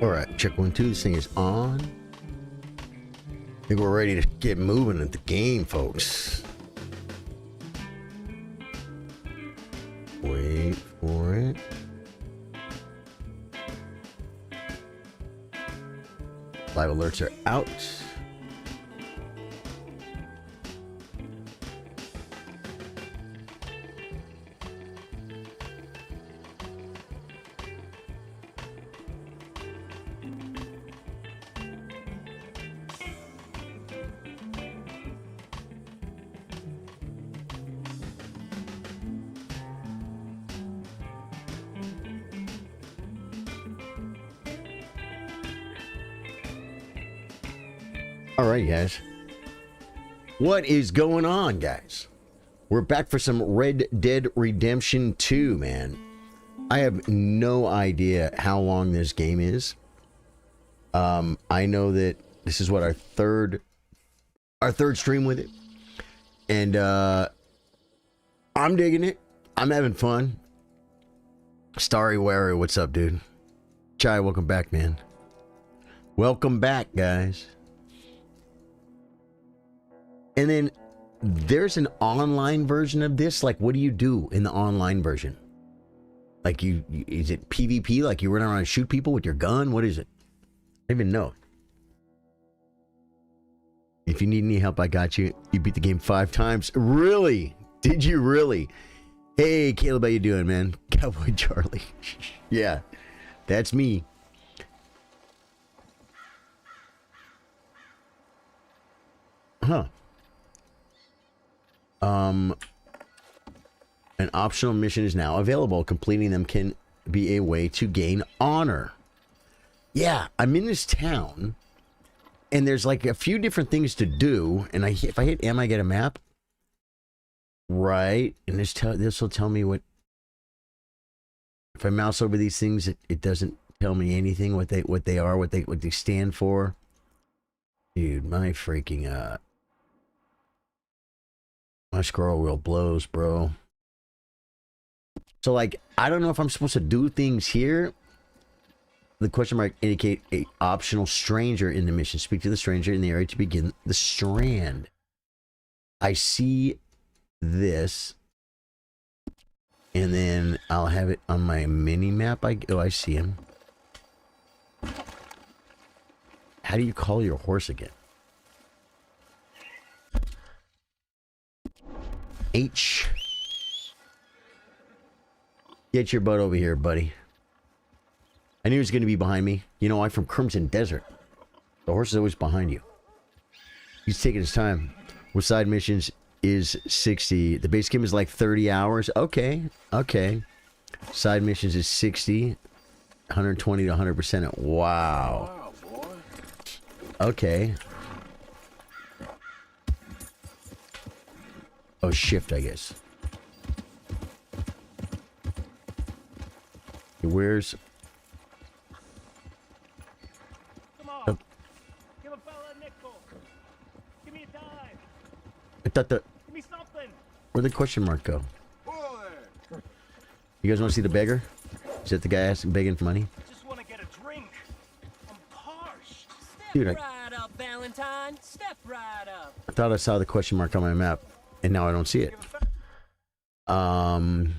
Alright, check 1, 2. This thing is on. I think we're ready to get moving at the game, folks. Wait for it. Live alerts are out. Alright, guys. What is going on, guys? We're back for some Red Dead Redemption 2, man. I have no idea how long this game is. I know that this is what our third stream with it. And I'm digging it. I'm having fun. Starry Wary, what's up, dude? Chai, welcome back, man. Welcome back, guys. And then there's an online version of this. Like, what do you do in the online version? Like, is it PvP? Like, you run around and shoot people with your gun? What is it? I don't even know. If you need any help, I got you. You beat the game 5 times. Really? Did you really? Hey, Caleb, how you doing, man? Cowboy Charlie. Yeah, that's me. Huh. An optional mission is now available. Completing them can be a way to gain honor. Yeah, I'm in this town, and there's like a few different things to do. And if I hit M, I get a map. Right, and this will tell me what. If I mouse over these things, it doesn't tell me anything what they are, what they stand for. Dude, my freaking my scroll wheel blows, bro. So, like, I don't know if I'm supposed to do things here. The question mark indicate a optional stranger in the mission. Speak to the stranger in the area to begin the strand. I see this, and then I'll have it on my mini map. I see him. How do you call your horse again? H. Get your butt over here, buddy. I knew he was going to be behind me. You know, I'm from Crimson Desert. The horse is always behind you. He's taking his time. With side missions is 60. The base game is like 30 hours. Okay. Okay. Side missions is 60. 120 to 100%. Wow. Okay. Oh, shift, I guess. Where's... Come on. Give a fella a nickel. Give me a dime. I thought the... Give me something. Where'd the question mark go? You guys want to see the beggar? Is that the guy asking, begging for money? Just want to get a drink. I'm parched. Dude, right up, Valentine. Step right up. I thought I saw the question mark on my map, and now I don't see it. I'm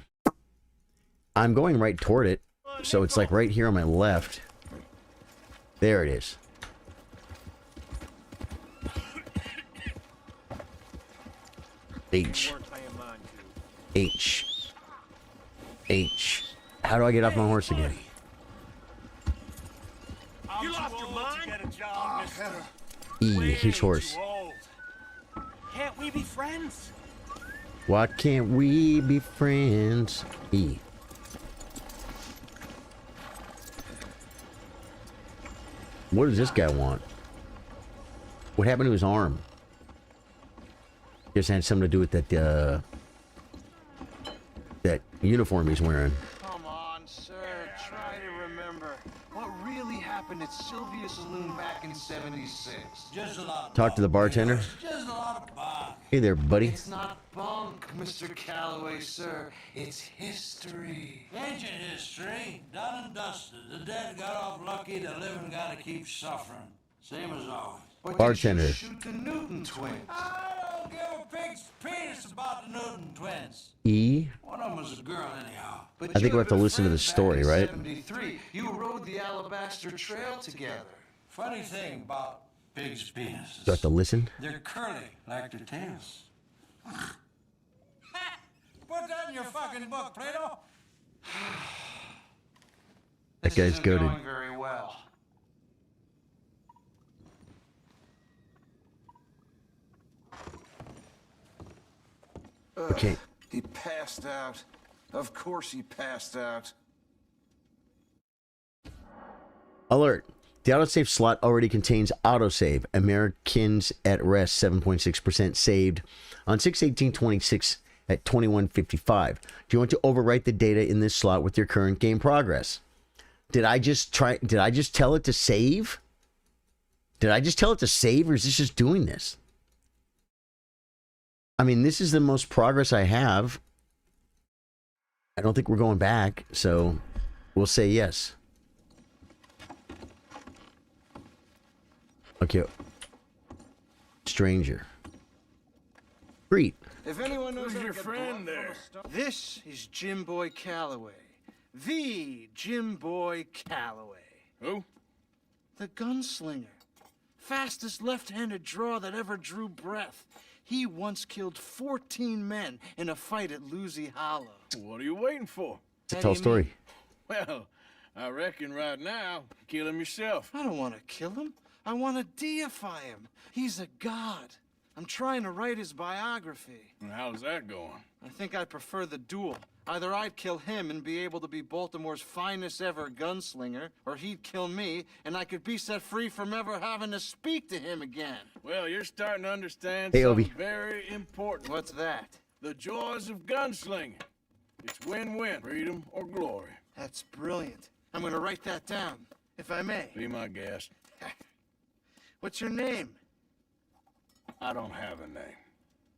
going right toward it, so it's like right here on my left. There it is. H. H. H. How do I get off my horse again? You lost your mind? Get a job, mister. E. His horse. Can't we be friends? Why can't we be friends? E. What does this guy want? What happened to his arm? Just had something to do with that that uniform he's wearing. Come on, sir. Try to remember. remember. What really happened at Sylvia's Saloon back in '76? Just a lot of Talk to the bartender. Just a lot of bunk. Hey there, buddy. It's not bunk, Mr. Calloway, sir. It's history. Ancient history, done and dusted. The dead got off lucky, the living gotta keep suffering. Same as always. But Bartender. did you shoot the Newton twins? I don't give a pig's penis about the Newton twins. E. One of them was a girl anyhow. But I think you we have to and a listen to the friend story, back in right? '73, you rode the Alabaster Trail together. Funny thing about pigs' penises. Do I have to listen? They're curly, like their tails. Put that in your fucking book, Plato. That This guy's isn't goated. going very well. Okay. He passed out. Of course he passed out. Alert. The autosave slot already contains autosave. Americans at rest, 7.6% saved on 6/18/26 at 21:55. Do you want to overwrite the data in this slot with your current game progress? Did I just tell it to save? Did I just tell it to save, or is this just doing this? I mean, this is the most progress I have. I don't think we're going back, so we'll say yes. Okay. Stranger. Greet. If anyone knows Who's how to your get friend blood there? from a This is Jim Boy Calloway. The Jim Boy Calloway. Who? The gunslinger. Fastest left-handed draw that ever drew breath. He once killed 14 men in a fight at Lucy Hollow. What are you waiting for? To How tell a do you story. mean? Well, I reckon right now, kill him yourself. I don't want to kill him. I want to deify him. He's a god. I'm trying to write his biography. And how's that going? I think I prefer the duel. Either I'd kill him and be able to be Baltimore's finest ever gunslinger, or he'd kill me and I could be set free from ever having to speak to him again. Well, you're starting to understand Hey, something Obi. very important. What's that? The joys of gunslinging. It's win-win, freedom or glory. That's brilliant. I'm gonna write that down, if I may. Be my guest. What's your name? I don't have a name.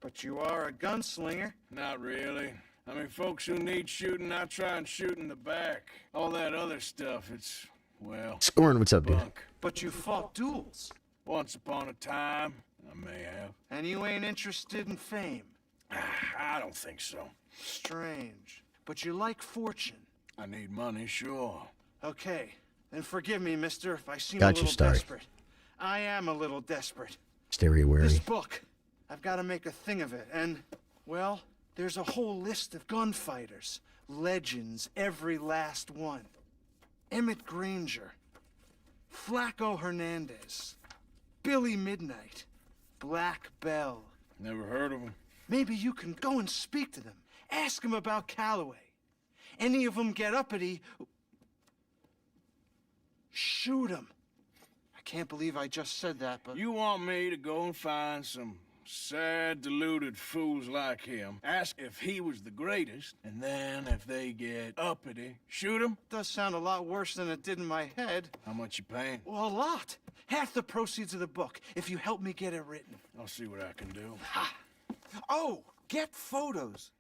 But you are a gunslinger. Not really. I mean, folks who need shooting, I try and shoot in the back. All that other stuff, it's, well, Scorn, what's up, dude? bunk. But you fought duels. Once upon a time, I may have. And you ain't interested in fame. I don't think so. Strange. But you like fortune. I need money, sure. Okay. Then forgive me, mister, if I seem Got a you, little Starry. desperate. I am a little desperate. Stereo This wary. book, I've got to make a thing of it. And, well, there's a whole list of gunfighters. Legends, every last one. Emmett Granger. Flaco Hernandez. Billy Midnight. Black Bell. Never heard of him. Maybe you can go and speak to them. Ask them about Calloway. Any of them get uppity, shoot them. I can't believe I just said that, but... You want me to go and find some sad, deluded fools like him, ask if he was the greatest, and then if they get uppity, shoot him? does sound a lot worse than it did in my head. How much you paying? Well, a lot. Half the proceeds of the book, if you help me get it written. I'll see what I can do. Oh, get photos.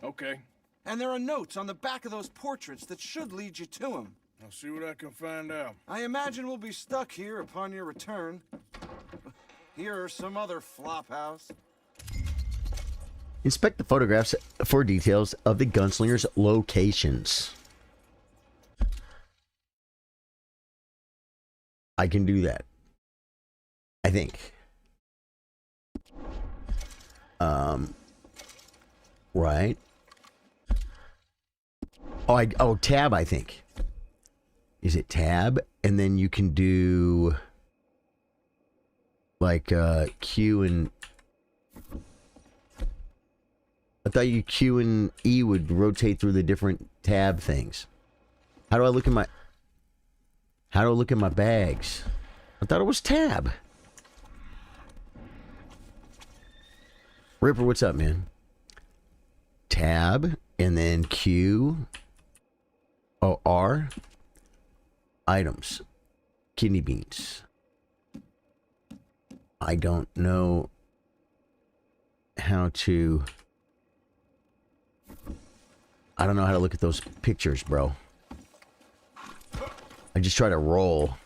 Okay, And there are notes on the back of those portraits that should lead you to him. I'll see what I can find out. I imagine we'll be stuck here upon your return. Here or some other flophouse. Inspect the photographs for details of the gunslinger's locations. I can do that. I think. Right. Oh, tab, I think. Is it tab? And then you can do like Q and I thought you Q and E would rotate through the different tab things. How do I look at my bags? I thought it was tab. Ripper, what's up, man? Tab and then Q. Oh, R. Items. Kidney beans. I don't know how to... I don't know how to look at those pictures, bro. I just try to roll.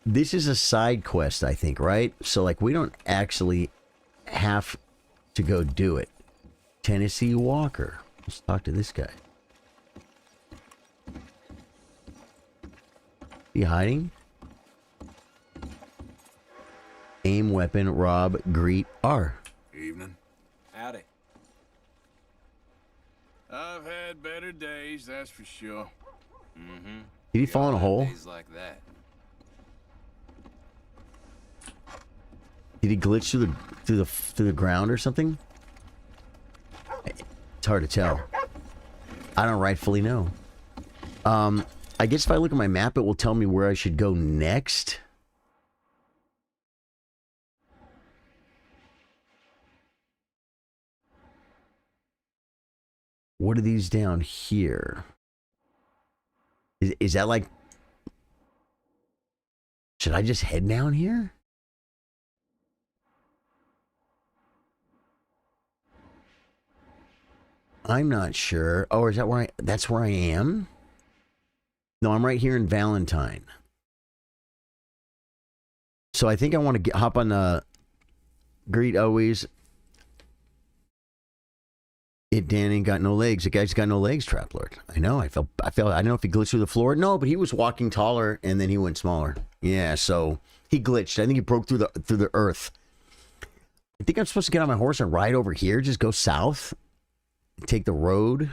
This is a side quest, I think, right? So, like, we don't actually have to go do it. Tennessee Walker. Let's talk to this guy. He hiding? Aim, weapon, rob, greet, R. Evening. Howdy. I've had better days, that's for sure. Mm-hmm. Did he fall in a hole? Days like that. Did he glitch through the ground or something? It's hard to tell. I don't rightfully know. I guess if I look at my map, it will tell me where I should go next. What are these down here? Is that like... Should I just head down here? I'm not sure. Oh, is that where that's where I am? No, I'm right here in Valentine. So I think I want to hop on the greet always. It Dan ain't got no legs. The guy's got no legs, Trap Lord. I know. I felt. I don't know if he glitched through the floor. No, but he was walking taller and then he went smaller. Yeah, so he glitched. I think he broke through the earth. I think I'm supposed to get on my horse and ride over here. Just go south. Take the road.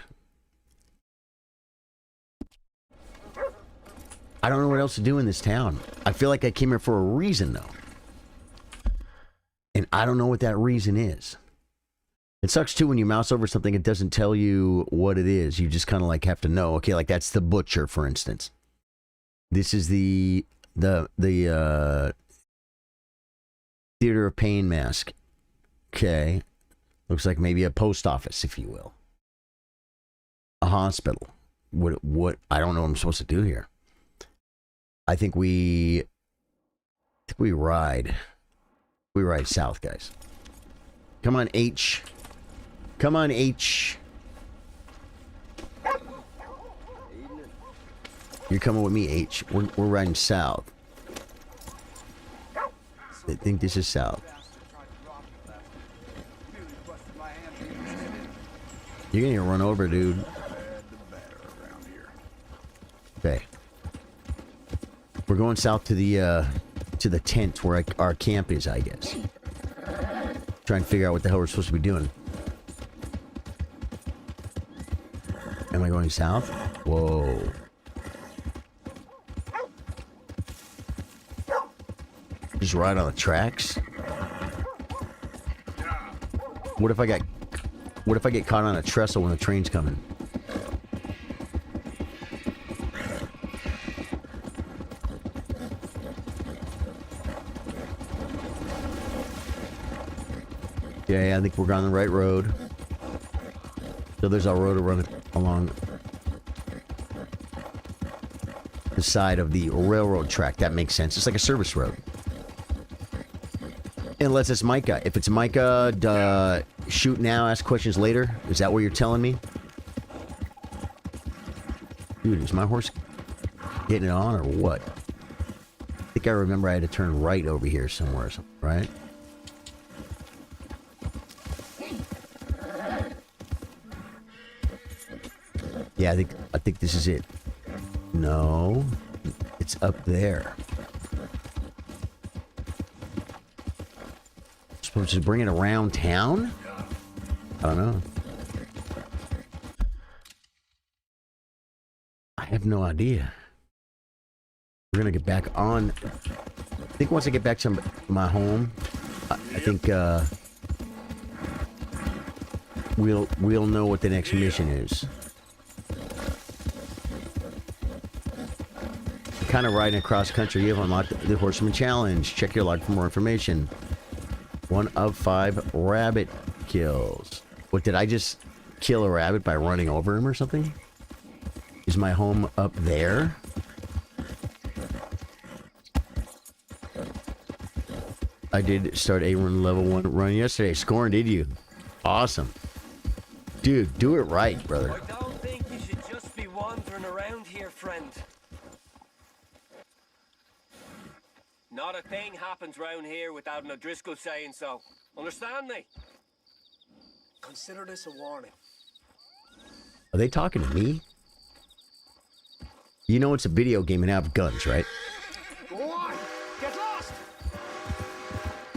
I don't know what else to do in this town. I feel like I came here for a reason, though. And I don't know what that reason is. It sucks, too, when you mouse over something, it doesn't tell you what it is. You just kind of, like, have to know. Okay, like, that's the butcher, for instance. This is the Theater of Pain mask. Okay. Looks like maybe a post office, if you will. A hospital. What I don't know what I'm supposed to do here. I think we ride. We ride south, guys. Come on, H. Come on, H. You're coming with me, H. We're riding south. I think this is south. You're gonna get run over, dude. Okay. We're going south to the tent where our camp is, I guess. Trying to figure out what the hell we're supposed to be doing. Am I going south? Whoa. Just ride on the tracks? What if I get caught on a trestle when the train's coming? Yeah, I think we're on the right road. So there's our road to run along the side of the railroad track. That makes sense. It's like a service road. Unless it's Micah. If it's Micah, shoot now, ask questions later. Is that what you're telling me? Dude, is my horse getting it on or what? I think I remember I had to turn right over here somewhere, right? Yeah, I think this is it. No, it's up there. Supposed to bring it around town? I don't know. I have no idea. We're gonna get back on. I think once I get back to my home, I think we'll know what the next mission is. Kind of riding across country. You have unlocked the Horseman Challenge. Check your log for more information. 1 of 5 rabbit kills. What, did I just kill a rabbit by running over him or something? Is my home up there? I did start a run level 1 run yesterday. Scoring, did you? Awesome. Dude, do it right, brother. I don't think you should just be wandering around here, friend. Not a thing happens round here without an O'Driscoll saying so. Understand me? Consider this a warning. Are they talking to me? You know it's a video game and have guns, right? Go on! Get lost!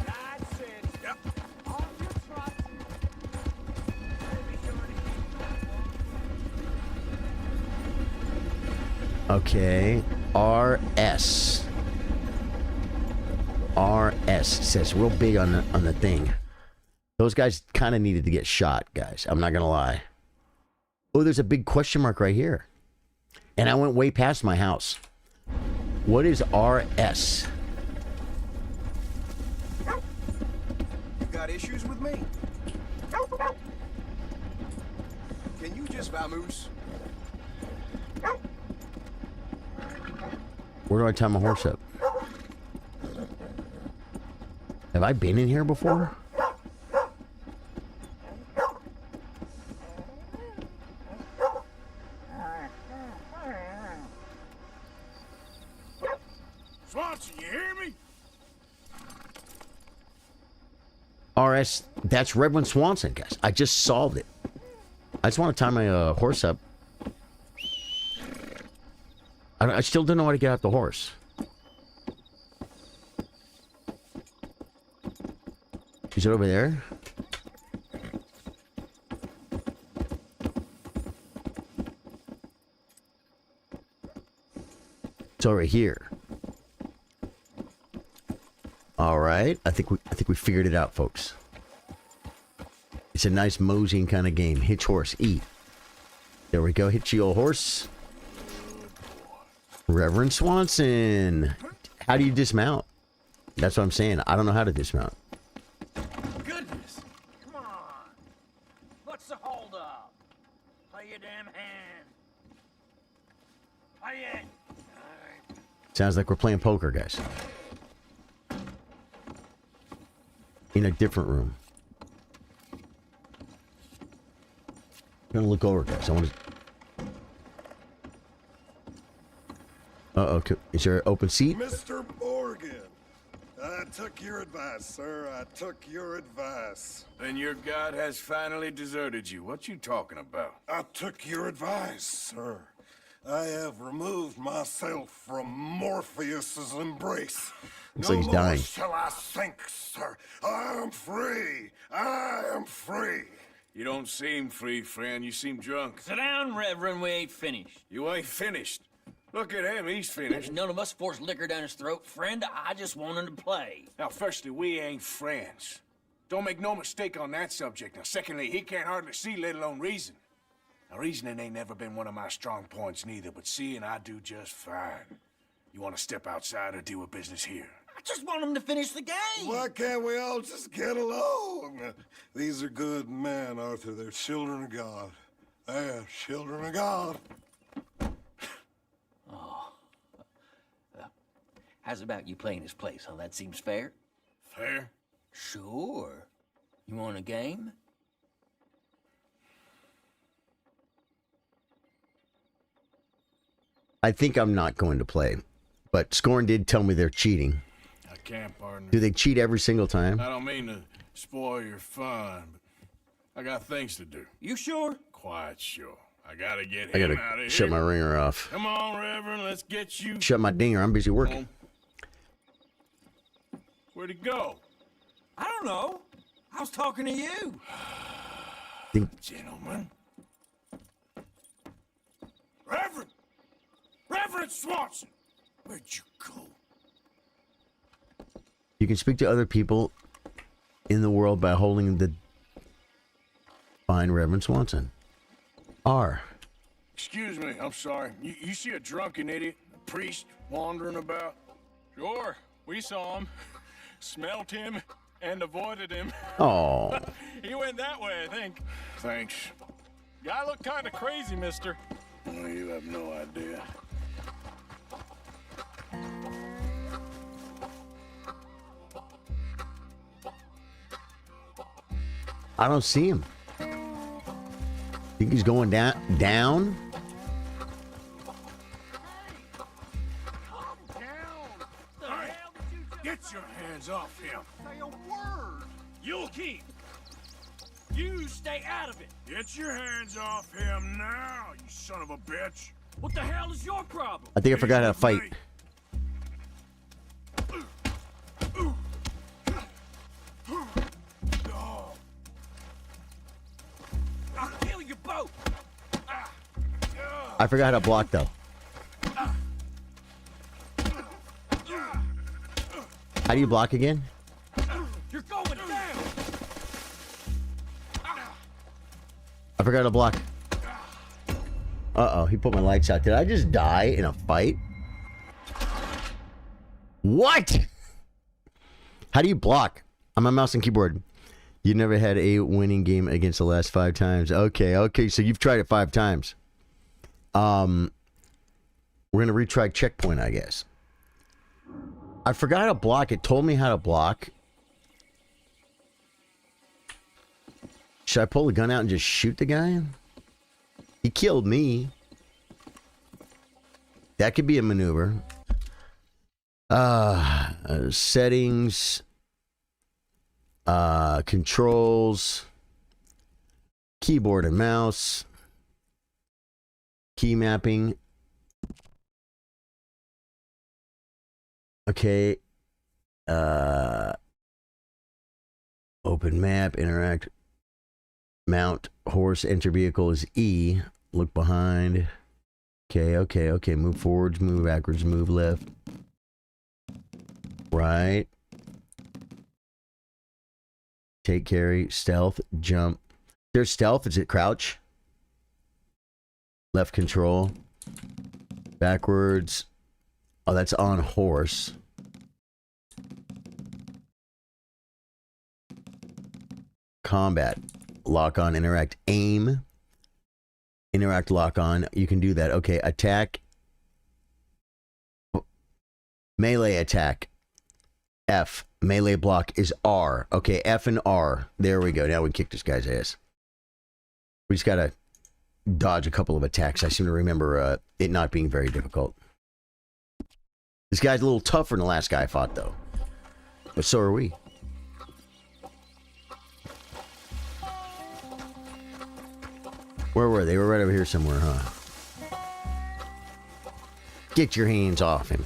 That's it. Yep. Off your trot. Okay. RS. RS says real big on the thing. Those guys kind of needed to get shot, guys. I'm not gonna lie. Oh, there's a big question mark right here. And I went way past my house. What is RS? You got issues with me? Can you just vamoose? Where do I tie my horse up? Have I been in here before? Swanson, you hear me? RS, that's Reverend Swanson, guys. I just solved it. I just want to tie my horse up. I still don't know how to get out the horse. Is it over there? It's over here. All right, I think we figured it out, folks. It's a nice moseying kind of game. Hitch horse, eat. There we go. Hitch your horse. Reverend Swanson. How do you dismount? That's what I'm saying. I don't know how to dismount. Goodness! Come on! What's the hold up? Play your damn hand. Play it! Alright. Sounds like we're playing poker, guys. In a different room. I'm gonna look over, guys. I want to. Uh-oh. Is there an open seat? Mr. Morgan, I took your advice, sir. I took your advice. Then your god has finally deserted you. What you talking about? I took your advice, sir. I have removed myself from Morpheus's embrace. Looks No like he's more dying. shall I sink, sir. I am free. I am free. You don't seem free, friend. You seem drunk. Sit down, Reverend. We ain't finished. You ain't finished. Look at him. He's finished. None of us forced liquor down his throat. Friend, I just wanted to play. Now, firstly, we ain't friends. Don't make no mistake on that subject. Now, secondly, he can't hardly see, let alone reason. Now, reasoning ain't never been one of my strong points neither, but seeing I do just fine. You want to step outside or deal with business here? I just want him to finish the game. Why can't we all just get along? These are good men, Arthur. They're children of God. They're children of God. How's about you playing his place, huh? That seems fair? Fair? Sure. You want a game? I think I'm not going to play. But Scorn did tell me they're cheating. I can't, partner. Do they cheat every single time? I don't mean to spoil your fun, but I got things to do. You sure? Quite sure. I gotta get I him out gotta of shut here. my ringer off. Come on, Reverend, let's get you. Shut my dinger. I'm busy working. Where'd he go? I don't know. I was talking to you. Gentlemen. Reverend Swanson! Where'd you go? You can speak to other people in the world by holding the fine Reverend Swanson. R. Excuse me, I'm sorry. You see a drunken idiot, a priest, wandering about? Sure, we saw him, smelt him, and avoided him. Oh. He went that way, I think. Thanks. Guy looked kind of crazy, mister. Oh, you have no idea. I don't see him. Think he's going down? Get your hands off him. Say a word. You'll keep. You stay out of it. Get your hands off him now, you son of a bitch. What the hell is your problem? I think I forgot how to fight. I'll kill you both. I forgot how to block though. How do you block again? You're going down. I forgot to block. Uh-oh, he put my lights out. Did I just die in a fight? What? How do you block? I'm a mouse and keyboard. You never had a winning game against the last 5 times. Okay, so you've tried it 5 times. We're gonna retry checkpoint, I guess. I forgot how to block. It told me how to block. Should I pull the gun out and just shoot the guy? He killed me. That could be a maneuver. Settings. Controls. Keyboard and mouse. Key mapping. Okay. Open map, interact. Mount, horse, enter vehicle is E. Look behind. Okay. Move forwards, move backwards, move left. Right. Take carry, stealth, jump. There's stealth. Is it crouch? Left control. Backwards. Oh, that's on horse. Combat. Lock on, interact, aim. Interact, lock on. You can do that. Okay, attack. Melee attack. F. Melee block is R. Okay, F and R. There we go. Now we kick this guy's ass. We just gotta dodge a couple of attacks. I seem to remember it not being very difficult. This guy's a little tougher than the last guy I fought, though. But so are we. Where were they? They were right over here somewhere, huh? Get your hands off him.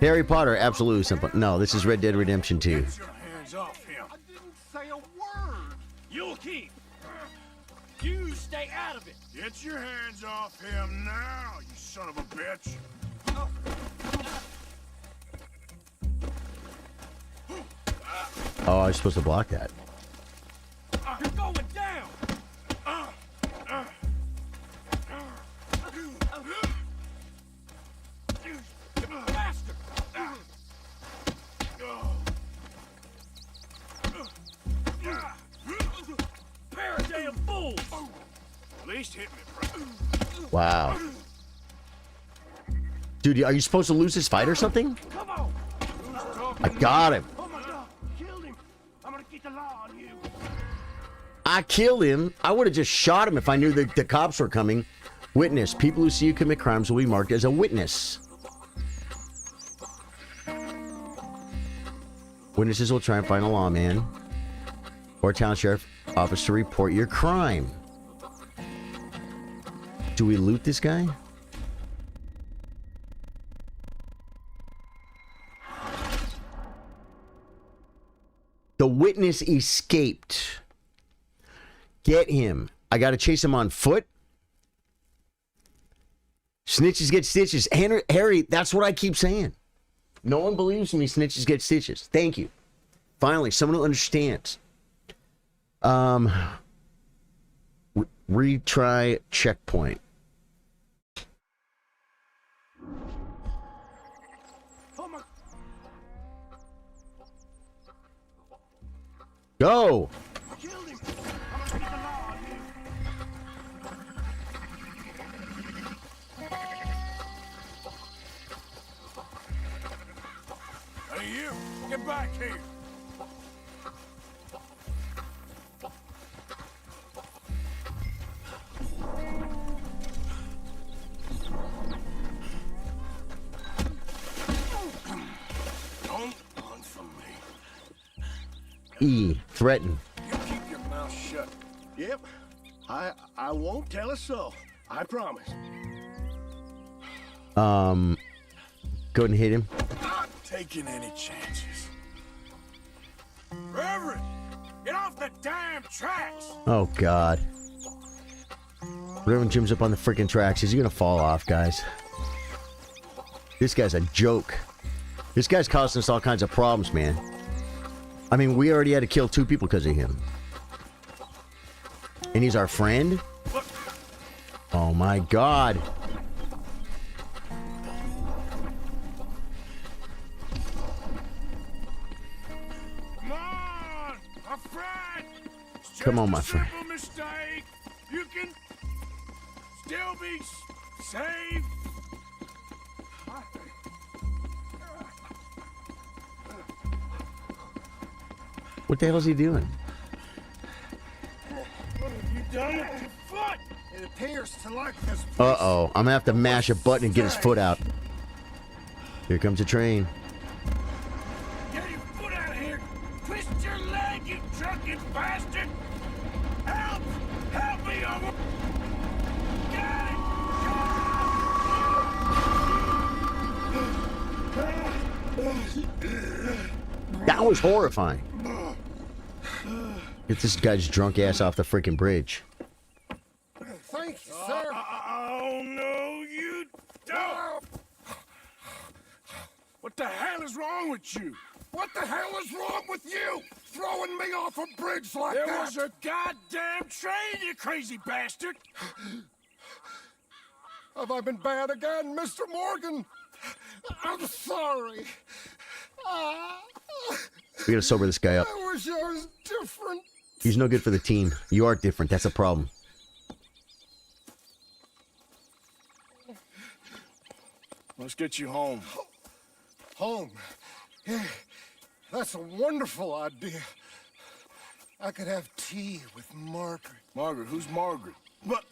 Harry Potter, absolutely simple. No, this is Red Dead Redemption 2. Get your hands off him. I didn't say a word. You'll keep. You stay out of it. Get your hands off him now, you son of a bitch. Oh, I was supposed to block that. You're going down. Faster. Pair of damn fools. At least hit me, bro. Wow. Dude, are you supposed to lose this fight or something? Come on. I got him. Oh my God. Killed him. I'm gonna keep the law on you. I killed him. I would have just shot him if I knew that the cops were coming. Witness. People who see you commit crimes will be marked as a witness. Witnesses will try and find a lawman or town sheriff office to report your crime. Do we loot this guy? The witness escaped. Get him. I got to chase him on foot. Snitches get stitches. Harry, that's what I keep saying. No one believes me. Snitches get stitches. Thank you. Finally, someone who understands. Retry checkpoint. Go. Get back here! Don't run from me. E. Threaten. You keep your mouth shut. Yep. I won't tell a soul. I promise. Go ahead and hit him. Not taking any chances. Reverend, get off the damn tracks! Oh, God. Reverend Jim's up on the freaking tracks. He's gonna fall off, guys. This guy's a joke. This guy's causing us all kinds of problems, man. I mean, we already had to kill 2 people because of him. And he's our friend? Oh, my God. Come on, my friend! It's Come on, just my a friend. simple mistake. You can still be saved. What the hell is he doing? What have you done with your foot? It appears to like this place. Uh-oh. I'm gonna have to mash a button and get his foot out. Here comes a train. Get your foot out of here! Twist your leg, you drunken bastard! Help! Help me! Over! Got it! That was horrifying. Get this guy's drunk ass off the freaking bridge. Thank you, sir. Oh no, you don't! What the hell is wrong with you? What the hell is wrong with you? Throwing me off a bridge like There that? was a goddamn train, you crazy bastard! Have I been bad again, Mr. Morgan? I'm sorry. We gotta sober this guy up. I wish I was different. He's no good for the team. You are different. That's a problem. Let's get you home. Home. Yeah, that's a wonderful idea. I could have tea with Margaret. Margaret, who's Margaret? But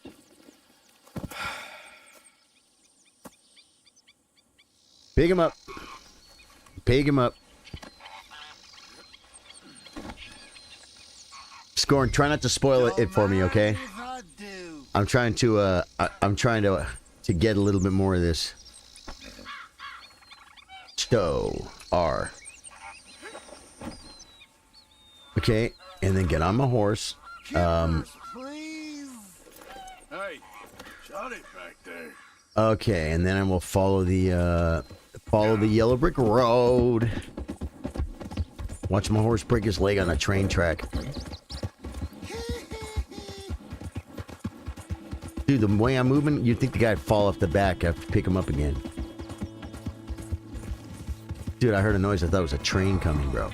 Pick him up. Pick him up. Scorn, try not to spoil it for me, okay? I'm trying to get a little bit more of this. So, R. Okay, and then get on my horse. please. Hey, shut it back there. Okay, and then I will follow the yellow brick road. Watch my horse break his leg on a train track. Dude, the way I'm moving, you'd think the guy'd fall off the back. I have to pick him up again. Dude, I heard a noise. I thought it was a train coming, bro.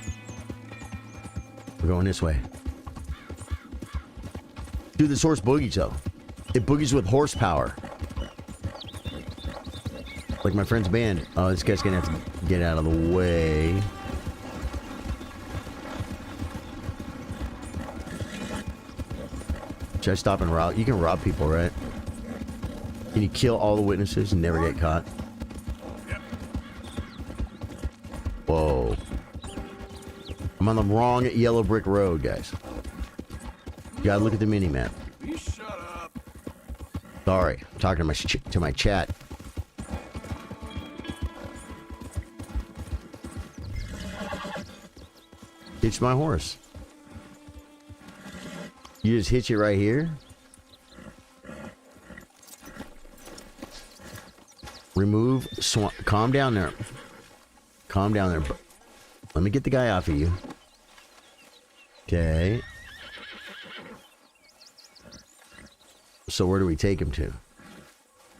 We're going this way. Dude, this horse boogies, though. It boogies with horsepower. Like my friend's band. Oh, this guy's gonna have to get out of the way. Should I stop and rob? You can rob people, right? Can you kill all the witnesses and never get caught? Whoa. I'm on the wrong yellow brick road, guys. You gotta look at the mini-map. You shut up. Sorry, I'm talking to my chat. Hitch my horse. You just hitch it right here. Remove calm down there. Calm down there. Let me get the guy off of you. Okay. So where do we take him to?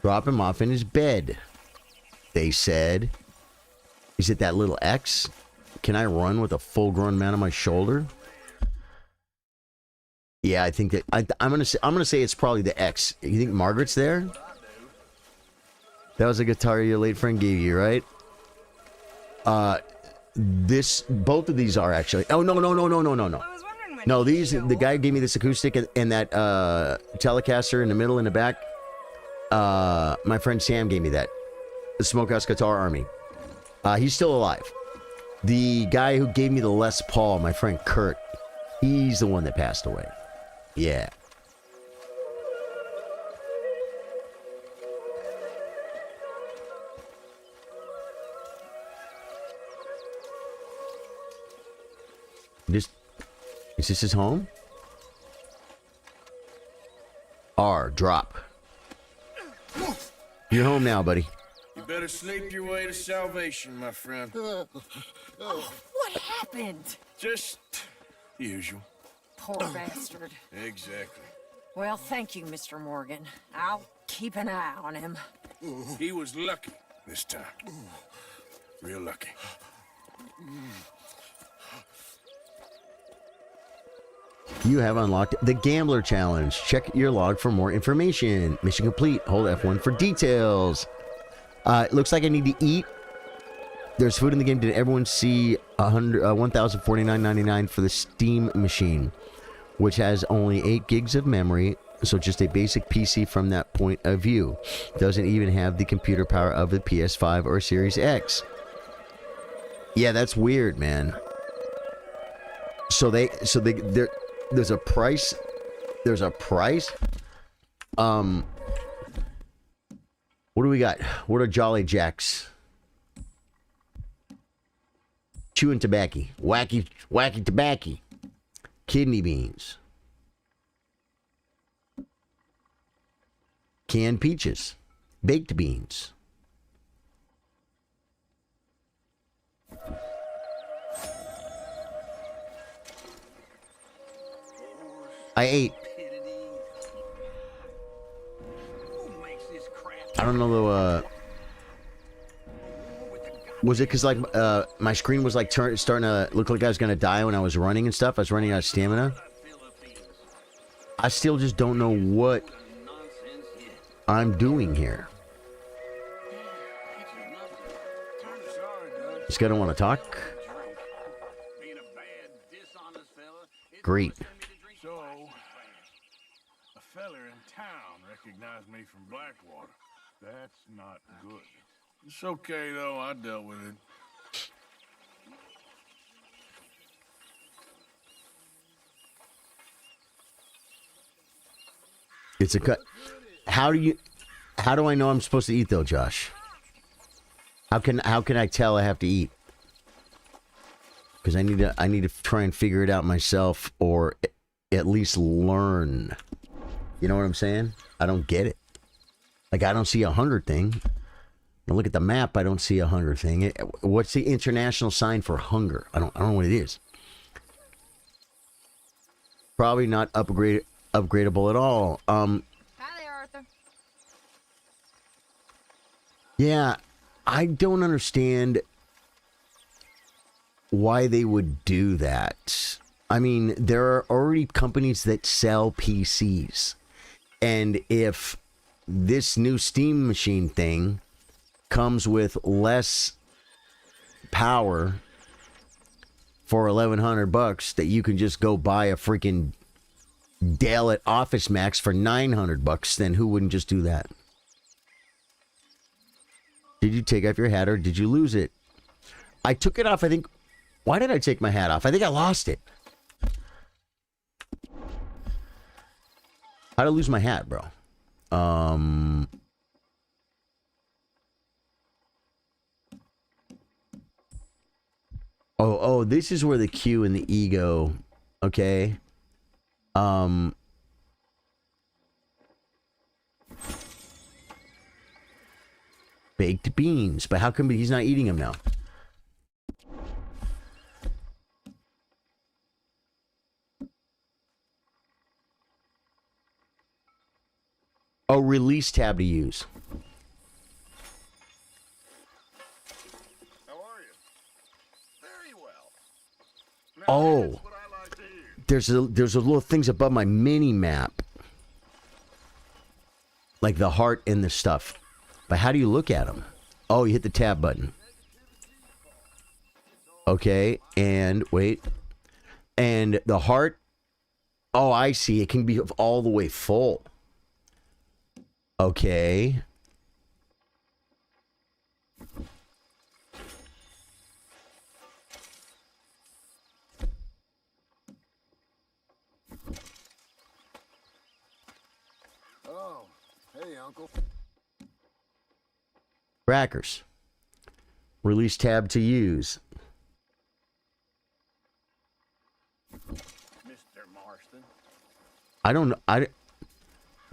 Drop him off in his bed. They said. Is it that little X? Can I run with a full-grown man on my shoulder? Yeah, I think that I'm gonna say it's probably the X. You think Margaret's there? That was a guitar your late friend gave you, right? both of these are actually. Oh no. No, these the guy gave me this acoustic and that Telecaster in the middle in the back. My friend Sam gave me that. The Smokehouse Guitar Army. He's still alive. The guy who gave me the Les Paul, my friend Kurt, he's the one that passed away. Yeah. Is this his home? R, drop. You're home now, buddy. You better sleep your way to salvation, my friend. Oh, what happened? Just the usual. Poor bastard. Exactly. Well, thank you, Mr. Morgan. I'll keep an eye on him. He was lucky this time. Real lucky. You have unlocked the Gambler Challenge. Check your log for more information. Mission complete. Hold F1 for details. It looks like I need to eat. There's food in the game. Did everyone see $1,049.99 for the Steam machine, which has only 8 gigs of memory, so just a basic PC from that point of view. Doesn't even have the computer power of the PS5 or Series X. Yeah, that's weird, man. There's a price. There's a price. What do we got? What are Jolly Jacks? Chewing tobacco. Wacky tobacco. Kidney beans. Canned peaches. Baked beans. I ate. I don't know though, was it because like my screen was like starting to look like I was gonna die when I was running and stuff? I was running out of stamina. I still just don't know what I'm doing here. This guy don't want to talk. Great. So, a feller in town recognized me from Blackwater. That's not good. It's okay, though. I dealt with it. It's a cut. How do I know I'm supposed to eat though, Josh? How can I tell I have to eat? Because I need to try and figure it out myself, or at least learn. You know what I'm saying? I don't get it. Like, I don't see a hunger thing. I look at the map, I don't see a hunger thing. What's the international sign for hunger? I don't know what it is. Probably not upgradable at all. Hi there, Arthur. Yeah, I don't understand why they would do that. I mean, there are already companies that sell PCs. And if this new Steam machine thing comes with less power for $1,100 that you can just go buy a freaking Dell at Office Max for $900, then who wouldn't just do that? Did you take off your hat or did you lose it? I took it off, I think. Why did I take my hat off? I think I lost it. How'd I lose my hat, bro? Oh, this is where the Q and the E go. Okay. Baked beans. But how come he's not eating them now? Oh, release tab to use. How are you? Very well. Now, Oh, here's what I like to hear. there's a little things above my mini map, like the heart and the stuff. But how do you look at them? Oh, you hit the tab button. Okay, and wait. And the heart. Oh, I see. It can be all the way full. Okay. Oh, hey, Uncle. Crackers. Release tab to use. Mr. Marston. I don't know.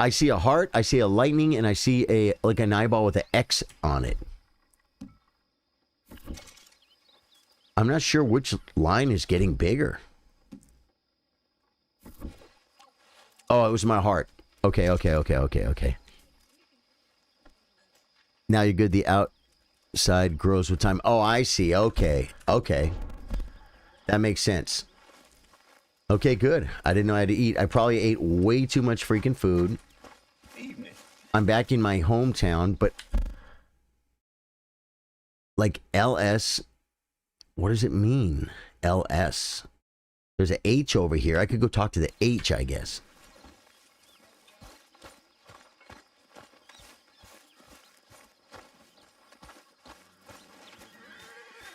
I see a heart, I see a lightning, and I see a like an eyeball with an X on it. I'm not sure which line is getting bigger. Oh, it was my heart. Okay. Now you're good. The outside grows with time. Oh, I see. Okay. That makes sense. Okay, good. I didn't know I had to eat. I probably ate way too much freaking food. Evening. I'm back in my hometown, but like LS, what does it mean? LS. There's an H over here. I could go talk to the H, I guess.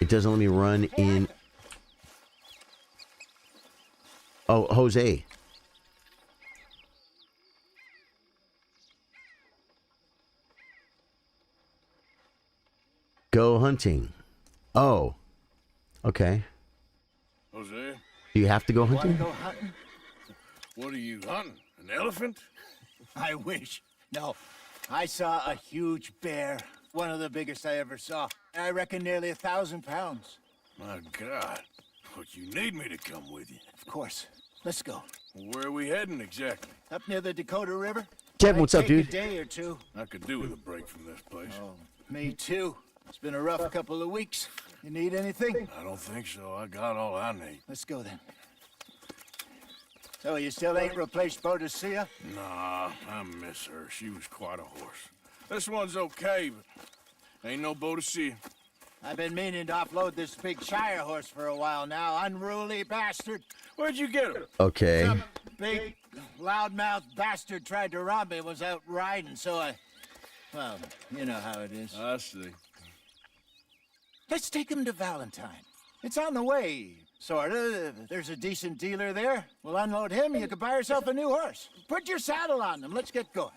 It doesn't let me run in. Oh, Jose. Go hunting. Oh. Okay. Jose, Do you have to go hunting? Go hunting? what are you hunting? An elephant? I wish. No, I saw a huge bear. One of the biggest I ever saw. I reckon nearly 1,000 pounds. My God. But you need me to come with you. Of course. Let's go. Where are we heading exactly? Up near the Dakota River? Kevin, Might what's up, take dude? A day or two. I could do with a break from this place. Oh, me too. It's been a rough couple of weeks. You need anything? I don't think so. I got all I need. Let's go then. So you still ain't replaced Boadicea? Nah, I miss her. She was quite a horse. This one's okay, but ain't no Boadicea. I've been meaning to offload this big Shire horse for a while now. Unruly bastard. Where'd you get her? Okay. Some big, loudmouth bastard tried to rob me, was out riding, so I... Well, you know how it is. I see. Let's take him to Valentine. It's on the way, sorta. There's a decent dealer there. We'll unload him, you can buy yourself a new horse. Put your saddle on them, let's get going.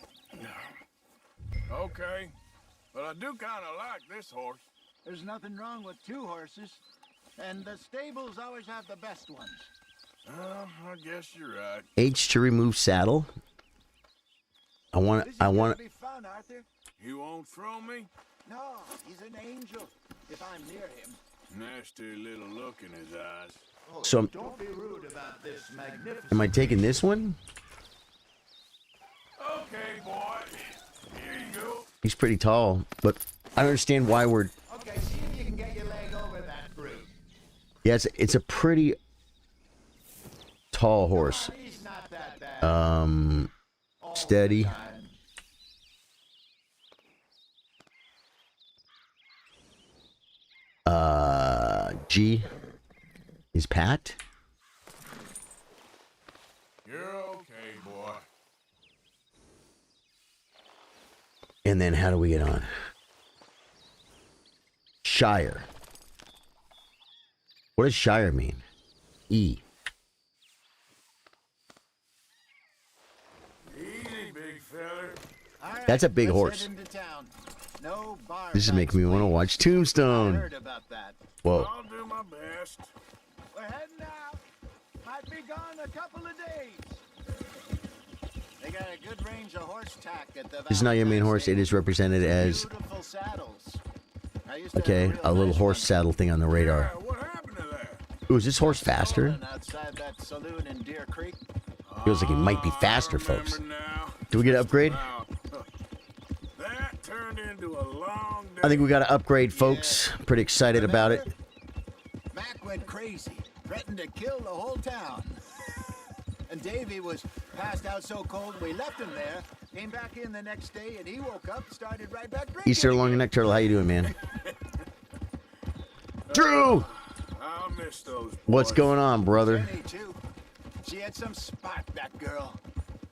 Okay. But I do kind of like this horse. There's nothing wrong with two horses. And the stables always have the best ones. I guess you're right. H to remove saddle. I want. This is gonna be fun, Arthur. You won't throw me? No, he's an angel. If I'm near him. Nasty little look in his eyes. So Don't be rude about this magnificent... am I taking this one? Okay, boy. Here you go. He's pretty tall, but I don't understand why we're. Okay, see if you can get your leg over that brute. Yeah, it's a pretty tall horse. He's not that bad. Steady. G is Pat. You're okay, boy. And then how do we get on? Shire. What does Shire mean? E. Easy, big feller. All right, That's a big let's horse. head into town. No bar This is fights, making me want to please. watch I Tombstone. heard about that. Whoa. I'll do my best. We're heading out. Might be gone a couple of days. They got a good range of horse tack at the... This is not your main horse. It is represented as Beautiful saddles. I used to okay, have a little nice horse one saddle thing on the radar. What happened to that? Ooh, is this horse faster? stolen outside that saloon in Deer Creek. Feels like it might be faster, folks. Do we get an upgrade? That turned into a long day. I think we got to upgrade, folks. Pretty excited about it. Mac went crazy, threatened to kill the whole town. And Davy was passed out so cold we left him there. Came back in the next day and he woke up, started right back drinking. Easter long neck turtle, how you doing, man? Drew! I'll miss those boys. What's going on, brother? Jenny, too. She had some spot, that girl.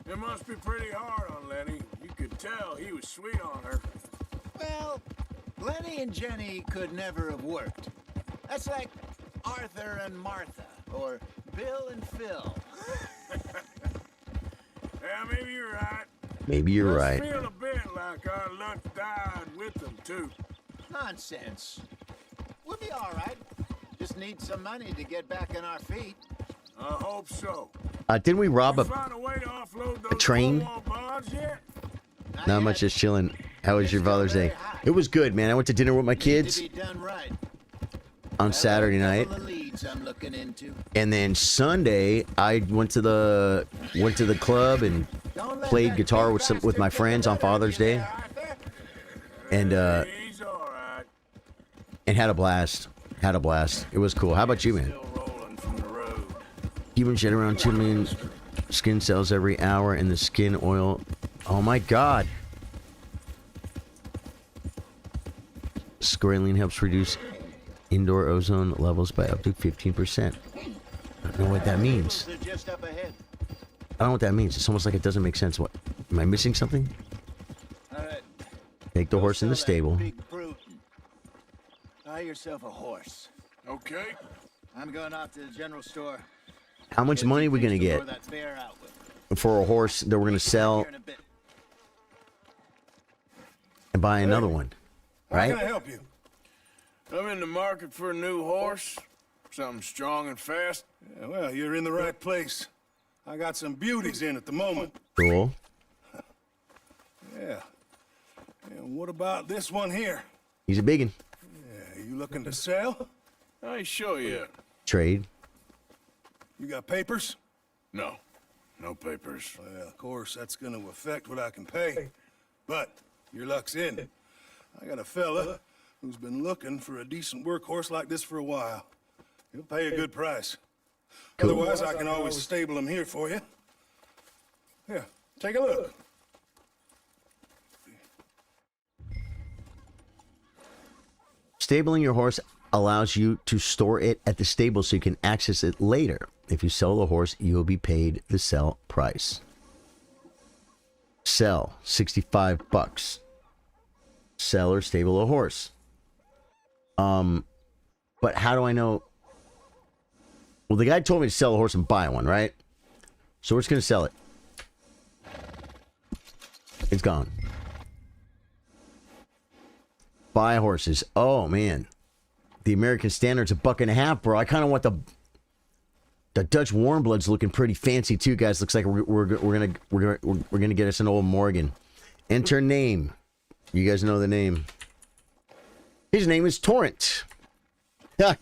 It must be pretty hard on Lenny. You could tell he was sweet on her. Well, Lenny and Jenny could never have worked. That's like Arthur and Martha, or Bill and Phil. Yeah, maybe you're right. Maybe you're right. Feel a bit like our luck died with them, too. Nonsense. We'll be all right. Just need some money to get back on our feet. I hope so. Didn't we rob a Find a way to offload those train? four-wall bonds yet? Not much, just chilling. How was your Father's Day? It was good, man. I went to dinner with my kids To be done right. on Saturday night, Couple of leads I'm looking into. and then Sunday I went to the club and played guitar with my friends on Father's Day, and He's all right. and had a blast. Had a blast. It was cool. How about you, man? Still rolling from the road. Human shed around 2 million skin cells every hour, and the skin oil. Oh my God. Squalene helps reduce indoor ozone levels by up to 15%. I don't know what that means. They're just up ahead. I don't know what that means. It's almost like it doesn't make sense. What? Am I missing something? All right. Take the horse in the Sell that stable. big brute. Buy yourself a horse. Okay. I'm going off to the general store. How much money are we gonna get That bear out with. for a horse that we're gonna sell Here in a bit. and buy another one? How can I Right? help you? I'm in the market for a new horse. Something strong and fast. Yeah, well, you're in the right place. I got some beauties in at the moment. Cool. Yeah. And what about this one here? He's a biggin. Yeah, you looking to sell? I ain't sure yet. Trade. You got papers? No. No papers. Well, of course, that's gonna affect what I can pay. But your luck's in. I got a fella who's been looking for a decent workhorse like this for a while. He'll pay a good price. Cool. Otherwise, I can always stable him here for you. Here, take a look. Stabling your horse allows you to store it at the stable so you can access it later. If you sell the horse, you will be paid the sell price. Sell, $65. Sell or stable a horse. But how do I know? Well, the guy told me to sell a horse and buy one, right? So we're just gonna sell it. It's gone. Buy horses. Oh man, the American standard's $1.50, bro. I kind of want the Dutch warm blood's looking pretty fancy too, guys. Looks like we're gonna get us an old Morgan. Enter name. You guys know the name. His name is Torrent. Yeah.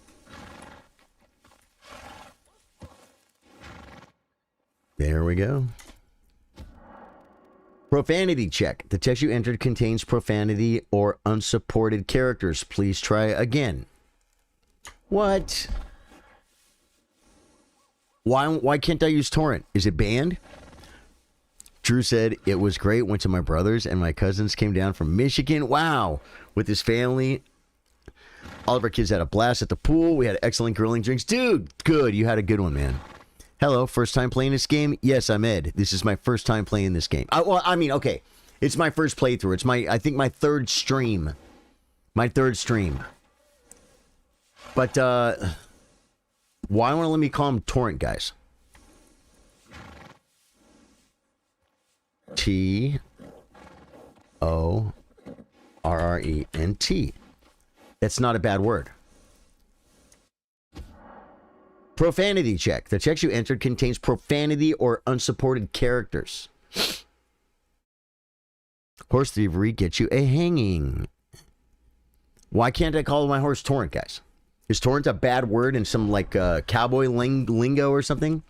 There we go. Profanity check. The text you entered contains profanity or unsupported characters. Please try again. What? Why can't I use torrent? Is it banned? Drew said it was great. Went to my brothers and my cousins came down from Michigan. Wow. With his family. All of our kids had a blast at the pool. We had excellent grilling drinks. Dude, good. You had a good one, man. Hello, first time playing this game? Yes, I'm Ed. This is my first time playing this game. Okay. It's my first playthrough. It's I think my third stream. My third stream. But, why won't it let me call him Torrent, guys? Torrent. That's not a bad word. Profanity check. The text you entered contains profanity or unsupported characters. Horse thievery gets you a hanging. Why can't I call my horse Torrent, guys? Is Torrent a bad word in some like cowboy lingo or something?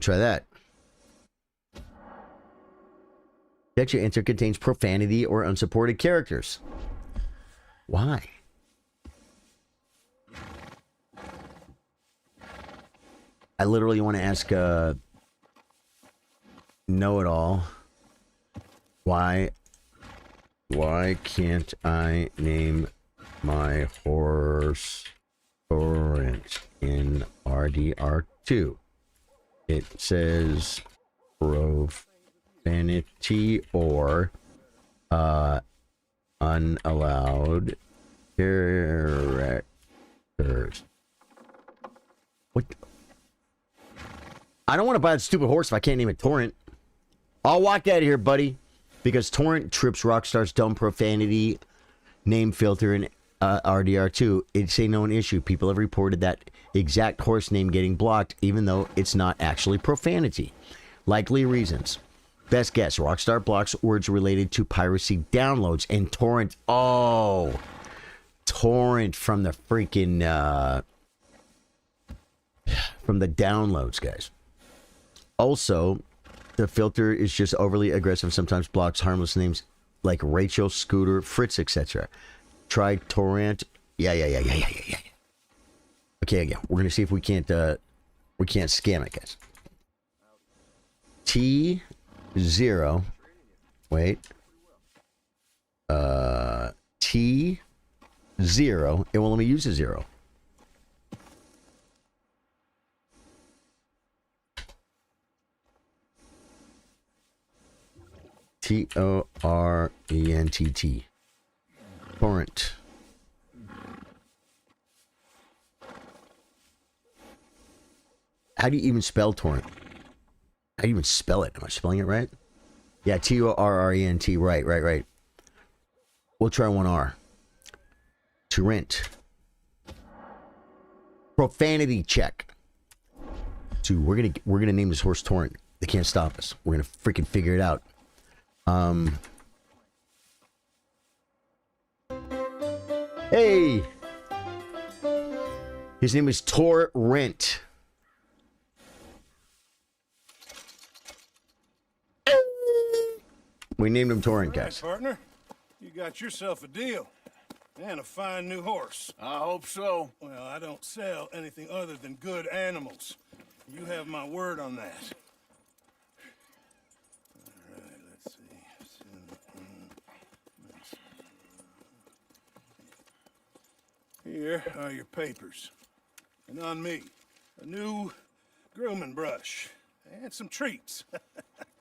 Try that. Text you enter contains profanity or unsupported characters. Why? I literally want to ask Know-It-All why Why can't I name my horse Torrent in RDR2? It says profanity or unallowed characters. What? I don't want to buy that stupid horse if I can't name it Torrent. I'll walk out of here, buddy, because Torrent trips Rockstar's dumb profanity name filter in RDR2. It's a known issue. People have reported that exact horse name getting blocked, even though it's not actually profanity. Likely reasons. Best guess, Rockstar blocks words related to piracy downloads and Torrent. Oh, Torrent from the freaking, from the downloads, guys. Also, the filter is just overly aggressive, sometimes blocks harmless names like Rachel, Scooter, Fritz, etc. Try Torrent. Yeah. Okay, again, we're gonna see if we can't scam it, guys. T0. Wait. T0. It won't let me use a 0. Torrent. Torrent. How do you even spell torrent? How do you even spell it? Am I spelling it right? Yeah, Torrent. Right. We'll try one R. Torrent. Profanity check. Dude, we're gonna name this horse Torrent. They can't stop us. We're gonna freaking figure it out. Hey, his name is Torrent. We named him Torrent, guys. All right, partner, you got yourself a deal and a fine new horse. I hope so. Well, I don't sell anything other than good animals. You have my word on that. All right, let's see. Here are your papers. And on me, a new grooming brush and some treats.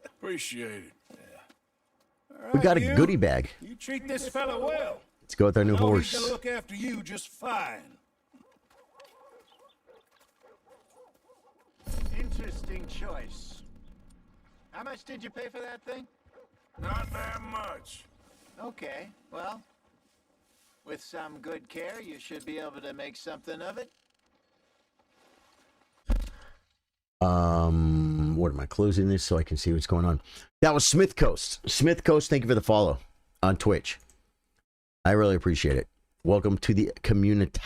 Appreciate it. We got a goodie bag. You treat this fella well. Let's go with our new I know horse. He's gonna look after you just fine. Interesting choice. How much did you pay for that thing? Not that much. Okay, well, with some good care, you should be able to make something of it. What am I closing this so I can see what's going on? That was Smith Coast. Smith Coast, thank you for the follow on Twitch. I really appreciate it. Welcome to the community.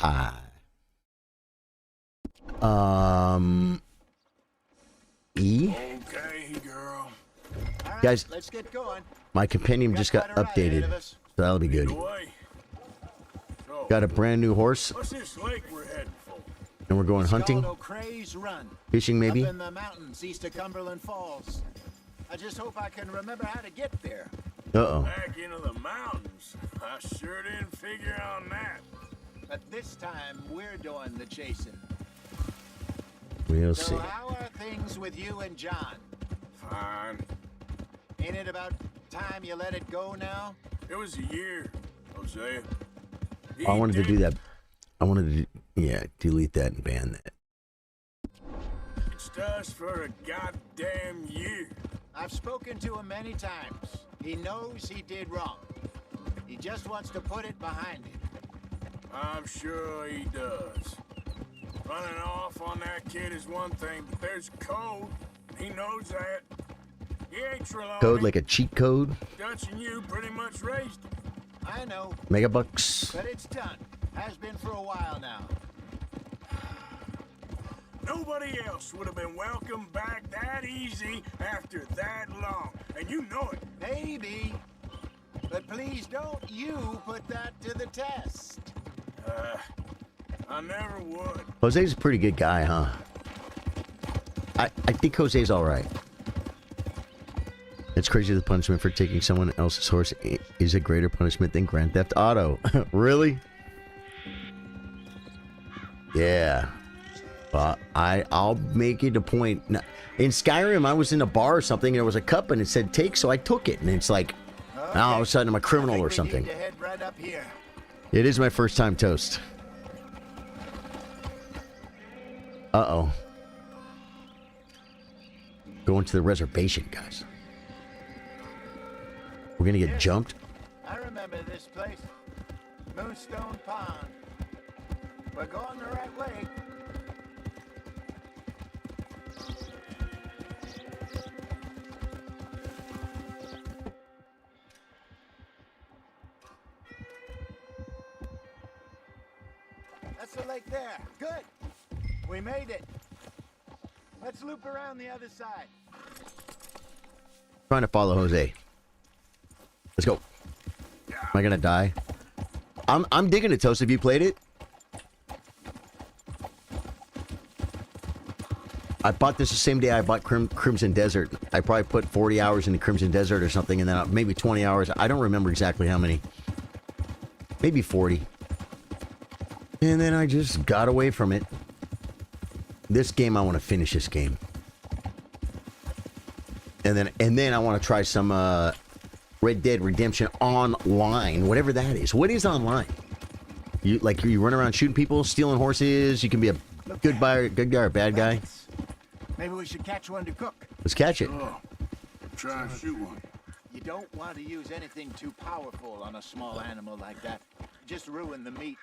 E. Okay, girl. All right, Guys, let's get going. my compendium just got updated, so that'll be good. So, Got a brand new horse, what's this lake we're heading for? and we're going hunting, Scaldo Cray's Run. fishing maybe. Up in the mountains east of Cumberland Falls. I just hope I can remember how to get there. Uh-oh. Back into the mountains. I sure didn't figure on that. But this time, we're doing the chasing. We'll So see. how are things with you and John? Fine. Ain't it about time you let it go now? It was a year, Hosea. I wanted to do that. I wanted to, yeah, delete that and ban that. It's us for a goddamn year. I've spoken to him many times. He knows he did wrong. He just wants to put it behind him. I'm sure he does. Running off on that kid is one thing, but there's code. He knows that. He ain't Trelawney. Code like a cheat code. Dutch and you pretty much raised him. I know, Megabucks. but it's done. Has been for a while now. Nobody else would have been welcomed back that easy after that long. And you know it. Maybe. But please don't you put that to the test. I never would. Jose's a pretty good guy, huh? I think Jose's all right. It's crazy the punishment for taking someone else's horse is a greater punishment than Grand Theft Auto. Really? Yeah. I'll make it a point. In Skyrim, I was in a bar or something, and there was a cup, and it said take, so I took it. And it's like, now all of a sudden I'm a criminal or something. Need to head right up here. It is my first time toast. Uh-oh. Going to the reservation, guys. We're gonna get jumped. I remember this place. Moonstone Pond. We're going the right way. That's the lake there. Good. We made it. Let's loop around the other side. Trying to follow Jose. Let's go. Am I gonna die? I'm digging it, Toast. Have you played it? I bought this the same day I bought Crimson Desert. I probably put 40 hours into Crimson Desert or something, and then maybe 20 hours. I don't remember exactly how many. Maybe 40. And then I just got away from it. This game, I want to finish this game. And then I want to try some Red Dead Redemption online, whatever that is. What is online? You run around shooting people, stealing horses. You can be a good guy or a bad guy. Maybe we should catch one to cook. Let's catch it. Oh, try and shoot one. You don't want to use anything too powerful on a small animal like that. Just ruin the meat.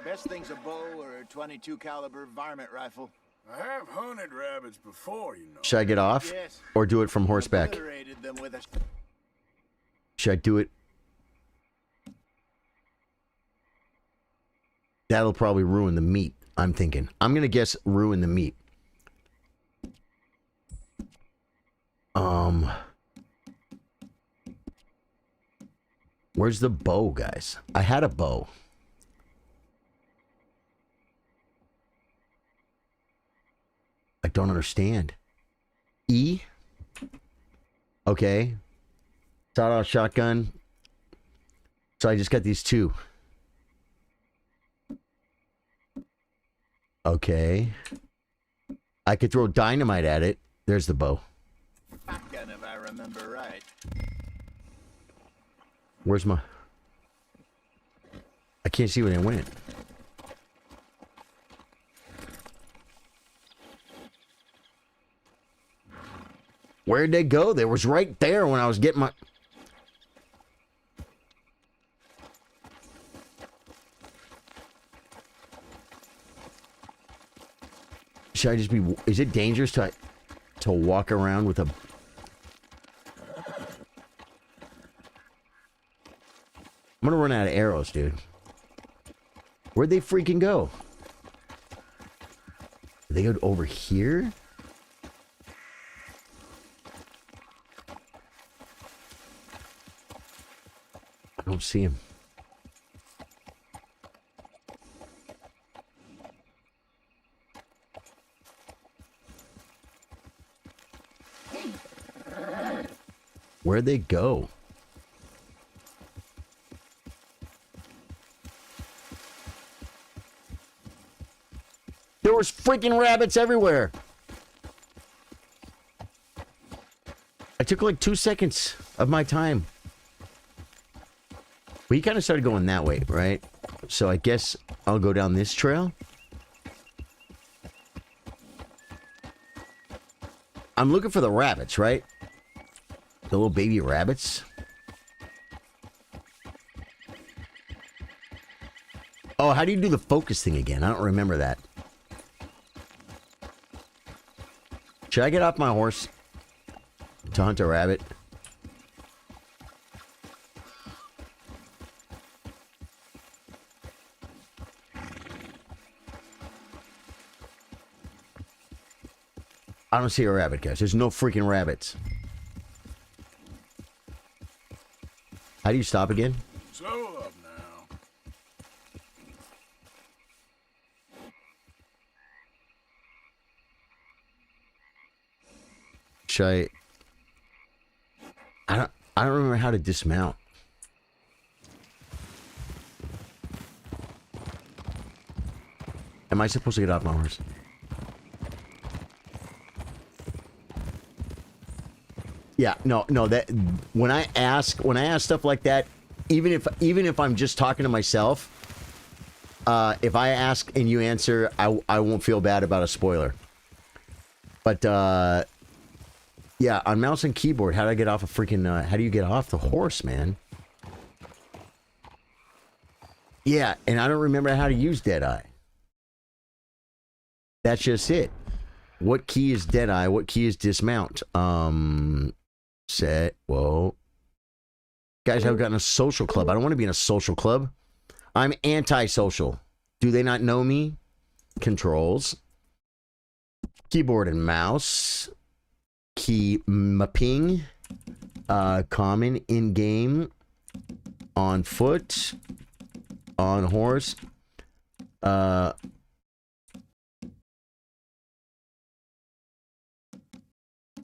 Best thing's a bow or a 22 caliber varmint rifle. I have hunted rabbits before, you know. Should I get off? Yes. Or do it from horseback? Obliterated them with a... Should I do it? That'll probably ruin the meat, I'm thinking. I'm going to guess ruin the meat. Where's the bow, guys? I had a bow. I don't understand. E? Okay. Sardo shotgun. So I just got these two. Okay. I could throw dynamite at it. There's the bow. Shotgun, if I remember right. Where's my... I can't see where they went. Where'd they go? They was right there when I was getting my... Should I just be... Is it dangerous to walk around with a... I'm gonna run out of arrows, dude. Where'd they freaking go? Did they go over here? I don't see him. Where'd they go? There was freaking rabbits everywhere. I took like 2 seconds of my time. Well, he kind of started going that way, right? So I guess I'll go down this trail. I'm looking for the rabbits, right? The little baby rabbits. Oh, how do you do the focus thing again? I don't remember that. Should I get off my horse to hunt a rabbit? I don't see a rabbit, guys. There's no freaking rabbits. How do you stop again? Slow up now. Should I... I don't remember how to dismount. Am I supposed to get off my horse? Yeah, no, that when I ask stuff like that, even if I'm just talking to myself, if I ask and you answer, I won't feel bad about a spoiler. But yeah, on mouse and keyboard, how do I get off a freaking how do you get off the horse, man? Yeah, and I don't remember how to use Deadeye. That's just it. What key is Deadeye? What key is dismount? Set. Whoa. Guys, I've gotten a social club. I don't want to be in a social club. I'm anti-social. Do they not know me? Controls. Keyboard and mouse. Key mapping. Common in-game. On foot. On horse.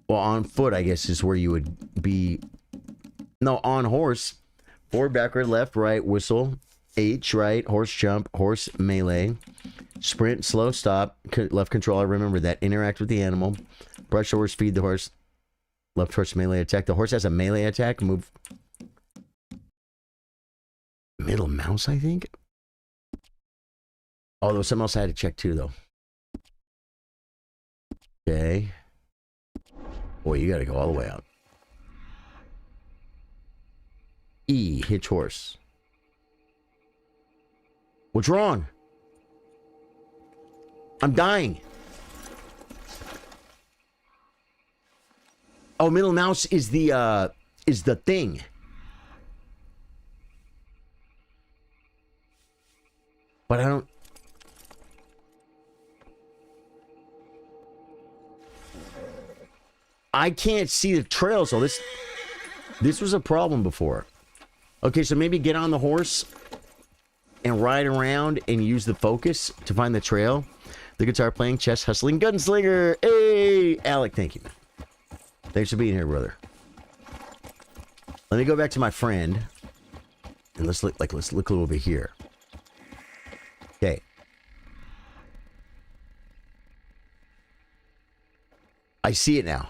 Well, on foot, I guess, is where you would be. No, on horse. Forward, backward, left, right, whistle. H, right, horse jump, horse melee. Sprint, slow, stop, left control. I remember that. Interact with the animal. Brush horse, feed the horse. Left horse melee attack. The horse has a melee attack. Move. Middle mouse, I think. Although something else I had to check too, though. Okay. Boy, you gotta go all the way out. E, hitch horse. What's wrong? I'm dying. Oh, middle mouse is the thing. But I don't. I can't see the trail, so this was a problem before. Okay, so maybe get on the horse and ride around and use the focus to find the trail. The guitar playing, chest hustling, gunslinger. Hey, Alec, thank you. Thanks for being here, brother. Let me go back to my friend and let's look a little bit here. Okay. I see it now.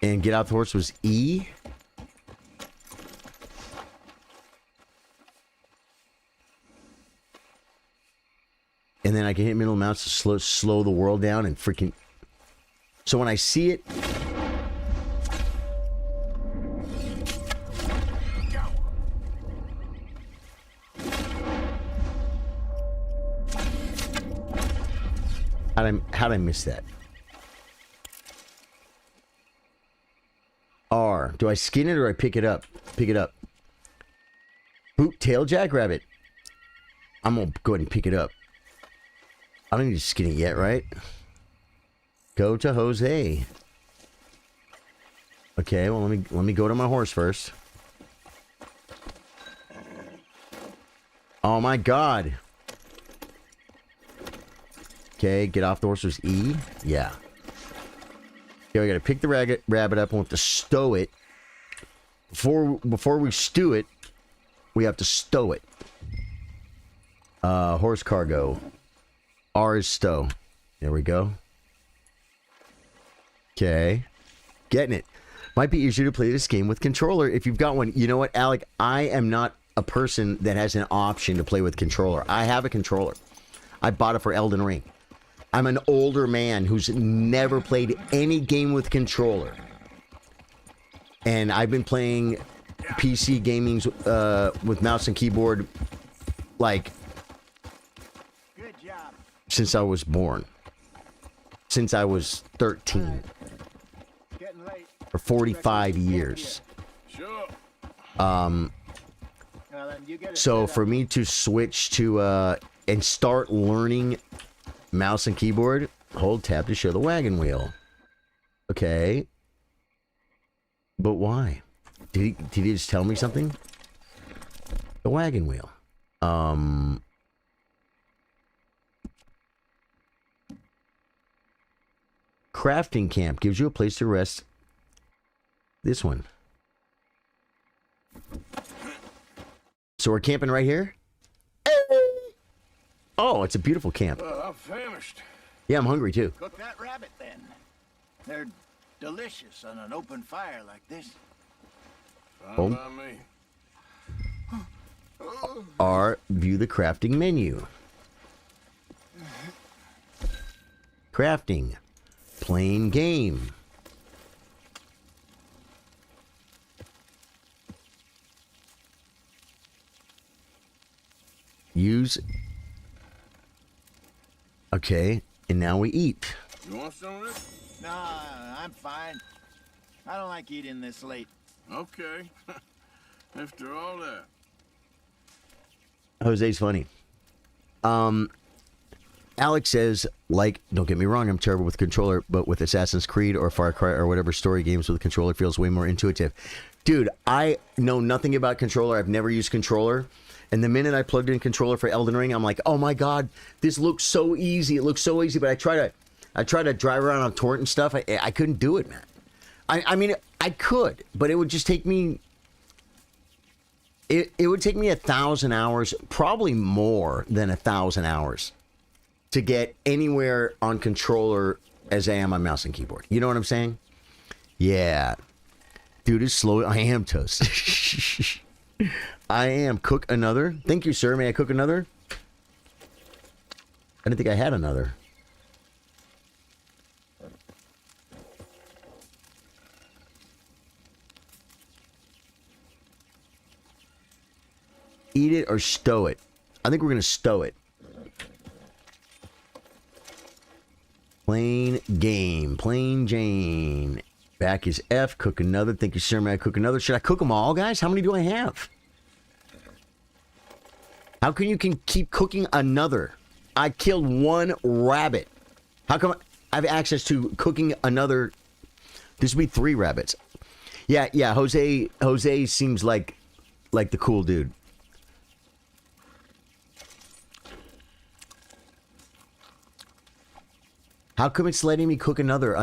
And get out the horse was E. And then I can hit middle mouse to slow the world down and freaking. So when I see it. How'd I miss that? R. Do I skin it or I pick it up? Pick it up. Boot tail jackrabbit. I'm gonna go ahead and pick it up. I don't need to skin it yet, right? Go to Jose. Okay, well let me go to my horse first. Oh my god. Okay, get off the horse was E. Yeah. Okay, we gotta pick the rabbit up and we have to stow it. Before we stew it, we have to stow it. Horse cargo. R is stow. There we go. Okay. Getting it. Might be easier to play this game with controller if you've got one. You know what, Alec? I am not a person that has an option to play with controller. I have a controller. I bought it for Elden Ring. I'm an older man who's never played any game with controller. And I've been playing PC gaming with mouse and keyboard like Good job. Since I was born. Since I was 13. Getting late. For 45 years. Sure. So for me to switch to and start learning mouse and keyboard, hold tab to show the wagon wheel. Okay. But why? Did he just tell me something? The wagon wheel. crafting camp. Gives you a place to rest. This one. So we're camping right here? Oh, it's a beautiful camp. I'm famished. Yeah, I'm hungry too. Cook that rabbit then. They're delicious on an open fire like this. Fine by me. View the crafting menu. Crafting. Playing game. Use. Okay, and now we eat. You want some of this? Nah, I'm fine. I don't like eating this late. Okay. After all that. Jose's funny. Alex says, like, don't get me wrong, I'm terrible with controller, but with Assassin's Creed or Far Cry or whatever story games with controller feels way more intuitive. Dude, I know nothing about controller. I've never used controller. And the minute I plugged in controller for Elden Ring, I'm like, oh my God, this looks so easy. It looks so easy. But I try to drive around on torrent and stuff. I couldn't do it, man. I mean, I could, but it would just take me. It would take me 1,000 hours, probably more than 1,000 hours, to get anywhere on controller as I am on mouse and keyboard. You know what I'm saying? Yeah. Dude, it's slow. I am toast. I am. Cook another. Thank you, sir. May I cook another? I didn't think I had another. Eat it or stow it. I think we're going to stow it. Plain game. Plain Jane. Back is F. Cook another. Thank you, sir. May I cook another? Should I cook them all, guys? How many do I have? How can you keep cooking another? I killed one rabbit. How come I have access to cooking another? This would be 3 rabbits. Yeah. Jose seems like the cool dude. How come it's letting me cook another?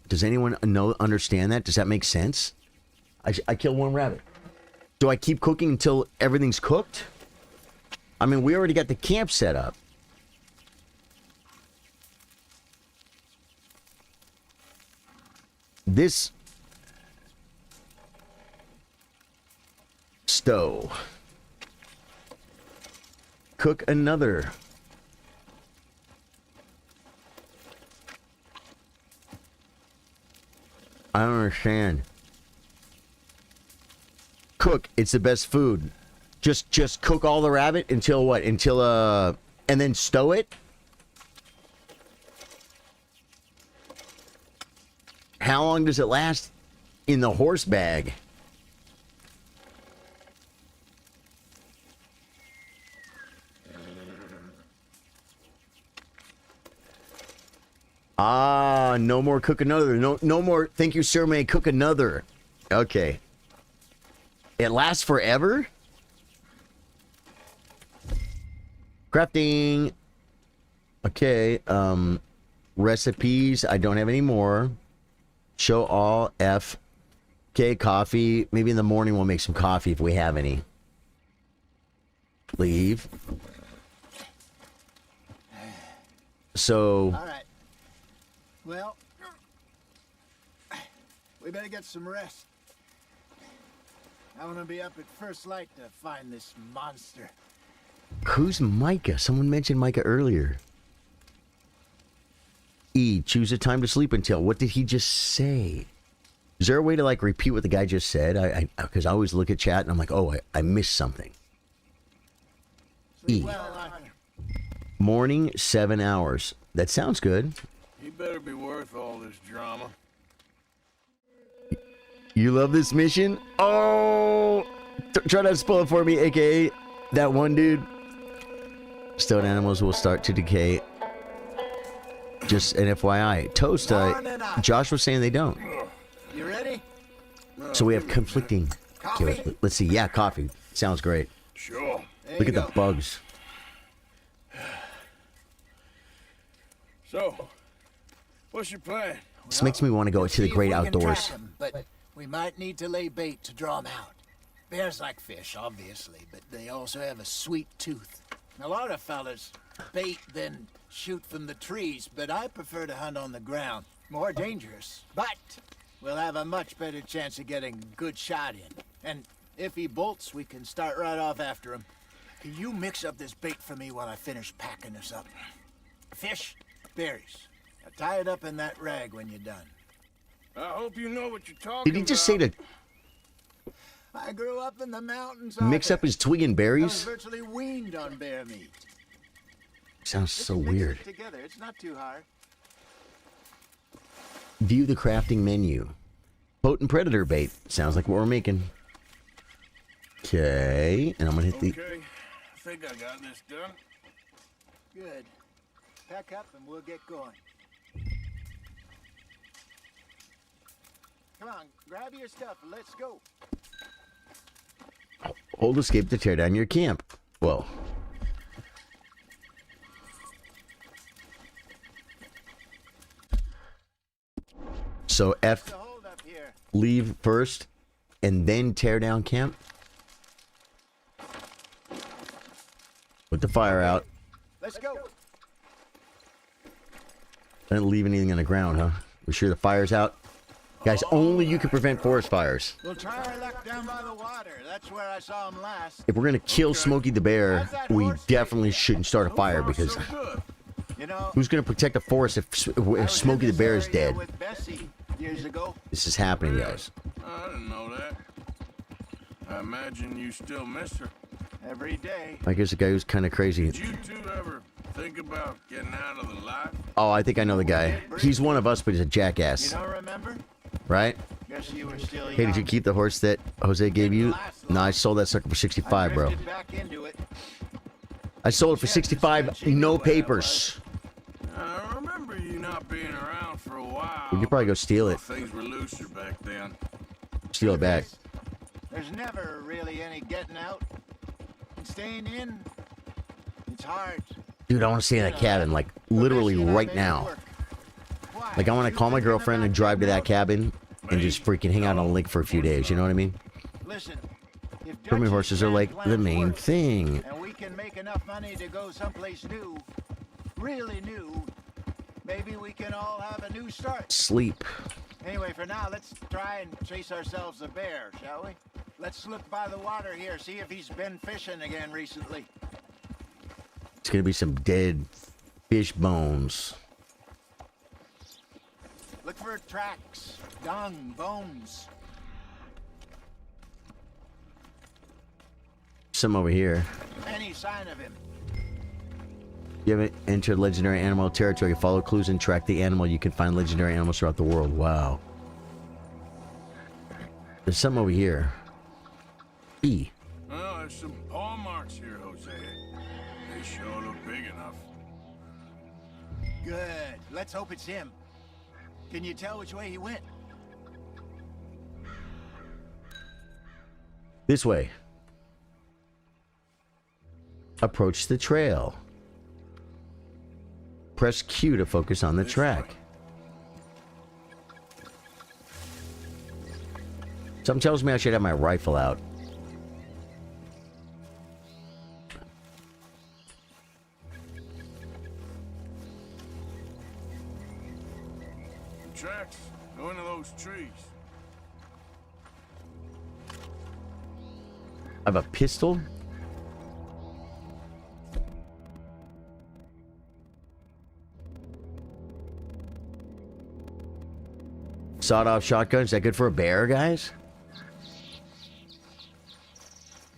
Does anyone understand that? Does that make sense? I killed one rabbit. Do I keep cooking until everything's cooked? I mean, we already got the camp set up. This stove. Cook another. I don't understand. Cook. It's the best food. Just cook all the rabbit until what? Until and then stow it? How long does it last in the horse bag? Ah, no more cook another. No more. Thank you, sir. May I cook another? Okay. It lasts forever? Crafting. Okay. Recipes. I don't have any more. Show all. F. Okay, coffee. Maybe in the morning we'll make some coffee if we have any. Leave. So. All right. Well, we better get some rest. I want to be up at first light to find this monster. Who's Micah? Someone mentioned Micah earlier. E, choose a time to sleep until. What did he just say? Is there a way to like repeat what the guy just said? Because I always look at chat and I'm like, oh, I missed something. E. Morning, 7 hours. That sounds good. He better be worth all this drama. You love this mission? Oh! Try not to spoil it for me, aka that one dude. Stone animals will start to decay. Just an FYI. Toast, Josh was saying they don't. You ready? So we have conflicting. Okay, let's see. Yeah, coffee. Sounds great. Sure. Look at the bugs. So, What's your plan? This makes me want to go to the See if great we can outdoors. track 'em, but we might need to lay bait to draw 'em out. Bears like fish, obviously, but they also have a sweet tooth. A lot of fellas bait then shoot from the trees, but I prefer to hunt on the ground. More dangerous, but we'll have a much better chance of getting a good shot in. And if he bolts, we can start right off after him. Can you mix up this bait for me while I finish packing this up? Fish, berries. Now tie it up in that rag when you're done. I hope you know what you're talking about. Did he just say to I grew up in the mountains. mix up his twig and I was berries? virtually weaned on bear meat. Sounds so Mix it weird. together. It's not too hard. View the crafting menu. Potent predator bait. Sounds like what we're making. Okay, and I'm gonna hit the. Okay, I think I got this done. Good. Pack up and we'll get going. Come on, grab your stuff and let's go. Hold escape to tear down your camp. Whoa. So F, The hold up here. leave first, and then tear down camp. Put the fire out. Let's go. Don't leave anything on the ground, huh? We're sure the fire's out. Guys, only you can prevent forest fires. We'll try our luck down by the water. That's where I saw him last. If we're gonna kill Smokey the Bear, we definitely shouldn't start a fire because So good. You know, who's gonna protect the forest if Smokey the Bear is dead? with Bessie years ago. This is happening, guys. I didn't know that. I imagine you still miss her. Every day. Like, here's a guy who's kind of crazy. Did you two ever think about getting out of the life? Oh, I think I know the guy. He's one of us, but he's a You jackass, don't remember? right? Guess you were still young. Hey, did you keep the horse that Jose gave you? No, I sold that sucker for 65, bro. Drifted back into it. I sold it for 65, no papers. I remember you not being around for a while. We could probably go steal it. Things were looser back then. Steal it back. There's never really any getting out. And staying in, it's hard. Dude, I want to stay in that cabin, like, literally Bessie and I right made it now. work. Why? Like, I want to call my girlfriend and drive to that cabin and just freaking hang out on a lake for a few days, you know what I mean? Listen, if Permit Dutch's horses are like grand the plans main work, thing. and we can make enough money to go someplace new, really new, maybe we can all have a new start. Sleep. Anyway, for now, let's try and chase ourselves a bear, shall we? Let's look by the water here, see if he's been fishing again recently. It's gonna be some dead fish bones. Look for tracks, dung, bones. Some over here. Any sign of him. You haven't entered legendary animal territory. Follow clues and track the animal. You can find legendary animals throughout the world. Wow. There's some over here. E. Well, there's some paw marks here, Jose. They sure look big enough. Good. Let's hope it's him. Can you tell which way he went? This way. Approach the trail. Press Q to focus on the track. Something tells me I should have my rifle out. The tracks go into those trees. I have a pistol. Sawed-off shotgun. Is that good for a bear, guys?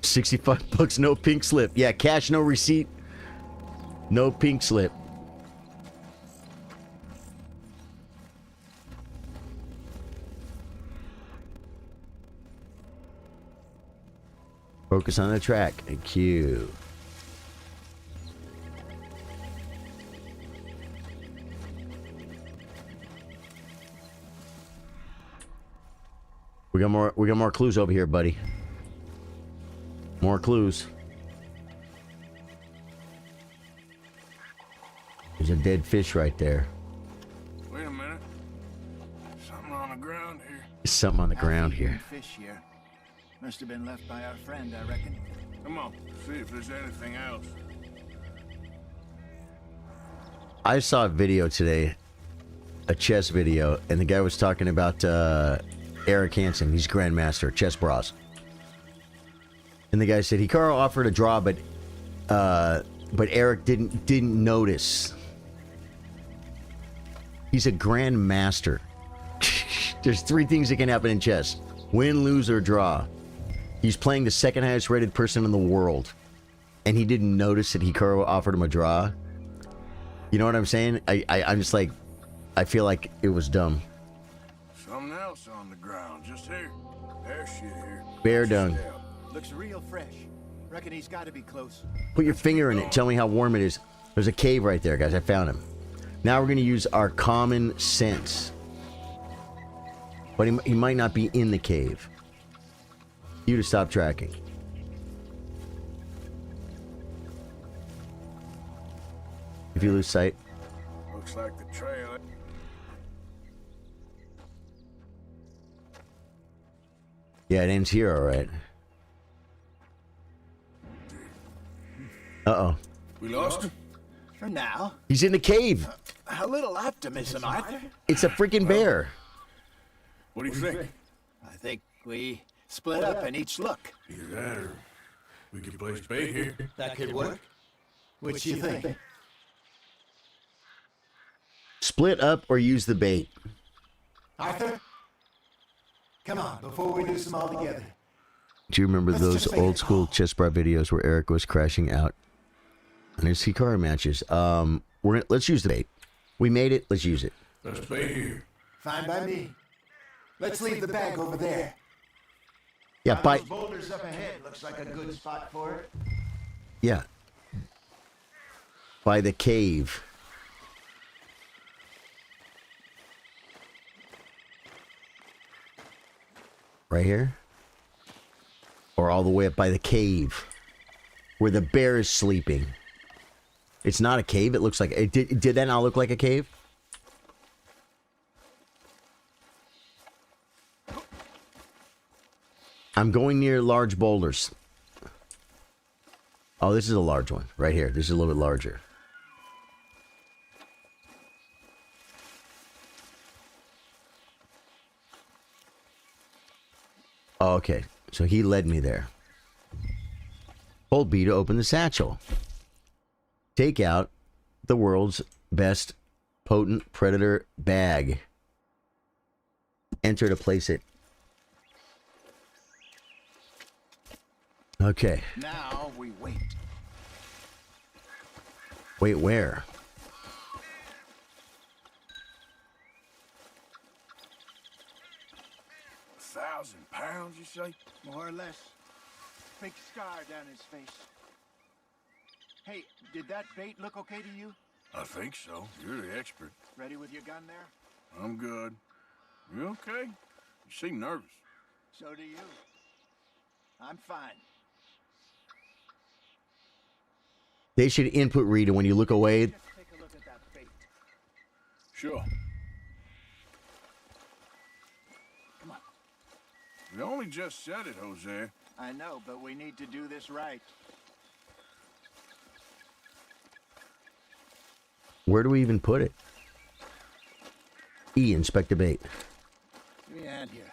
65 bucks, no pink slip. Yeah, cash, no receipt. No pink slip. Focus on the track. And Q. We got more clues over here, buddy. More clues. There's a dead fish right there. Wait a minute. There's something on the ground here. Fish here. Must have been left by our friend, I reckon. Come on, see if there's anything else. I saw a video today, a chess video, and the guy was talking about Eric Hansen. He's Grandmaster, chess bros. And the guy said Hikaru offered a draw, but Eric didn't notice. He's a Grandmaster. There's 3 things that can happen in chess: win, lose, or draw. He's playing the second highest rated person in the world, and he didn't notice that Hikaru offered him a draw. You know what I'm saying? I'm just like, I feel like it was dumb. Something else on the ground, just here. Bear shit here. Bear dung. Looks real fresh. Reckon he's got to be close. Put your finger in it. Tell me how warm it is. There's a cave right there, guys. I found him. Now we're going to use our common sense. But he might not be in the cave. You to stop tracking. If you lose sight. Looks like the trail. Yeah, it ends here, all right. Uh-oh. We lost him? For now. He's in the cave. A little optimism, Arthur. It's a freaking bear. What do you think? I think we split up and each look. Either that or we could place bait here. That could work. Which you think? Split up or use the bait. Arthur? Come on, before we lose them all together. Do you remember those old school chess bar videos where Eric was crashing out on his Hikaru matches? Let's use the bait. We made it. Let's use it. Let's bait here. Fine by me. Let's leave the bag over there. Yeah, by Those boulders up ahead looks like a good spot for it. yeah, by the cave. Right here? Or all the way up by the cave where the bear is sleeping. It's not a cave. It looks like it. Did that not look like a cave? I'm going near large boulders. Oh, this is a large one right here. This is a little bit larger. Oh, okay. So he led me there. Hold B to open the satchel. Take out the world's best potent predator bag. Enter to place it. Okay. Now we wait. Wait, where? £1,000, you say? More or less. Big scar down his face. Hey, did that bait look okay to you? I think so. You're the expert. Ready with your gun there? I'm good. You okay? You seem nervous. So do you. I'm fine. They should input read, and when you look away. Just take a look at that bait. Sure. Come on. We only just said it, Jose. I know, but we need to do this right. Where do we even put it? E, inspect a bait. Give me a hand here.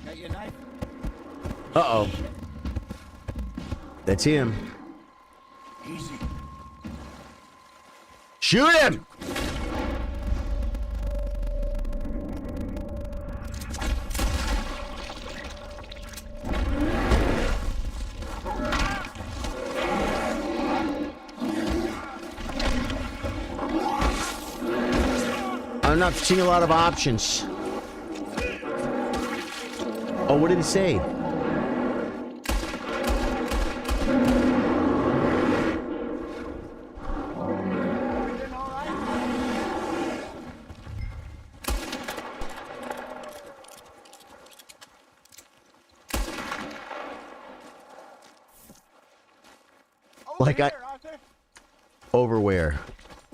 Got your knife? Uh-oh. That's him. Easy. Shoot him! I'm not seeing a lot of options. Oh, what did it say? Like I... Over where?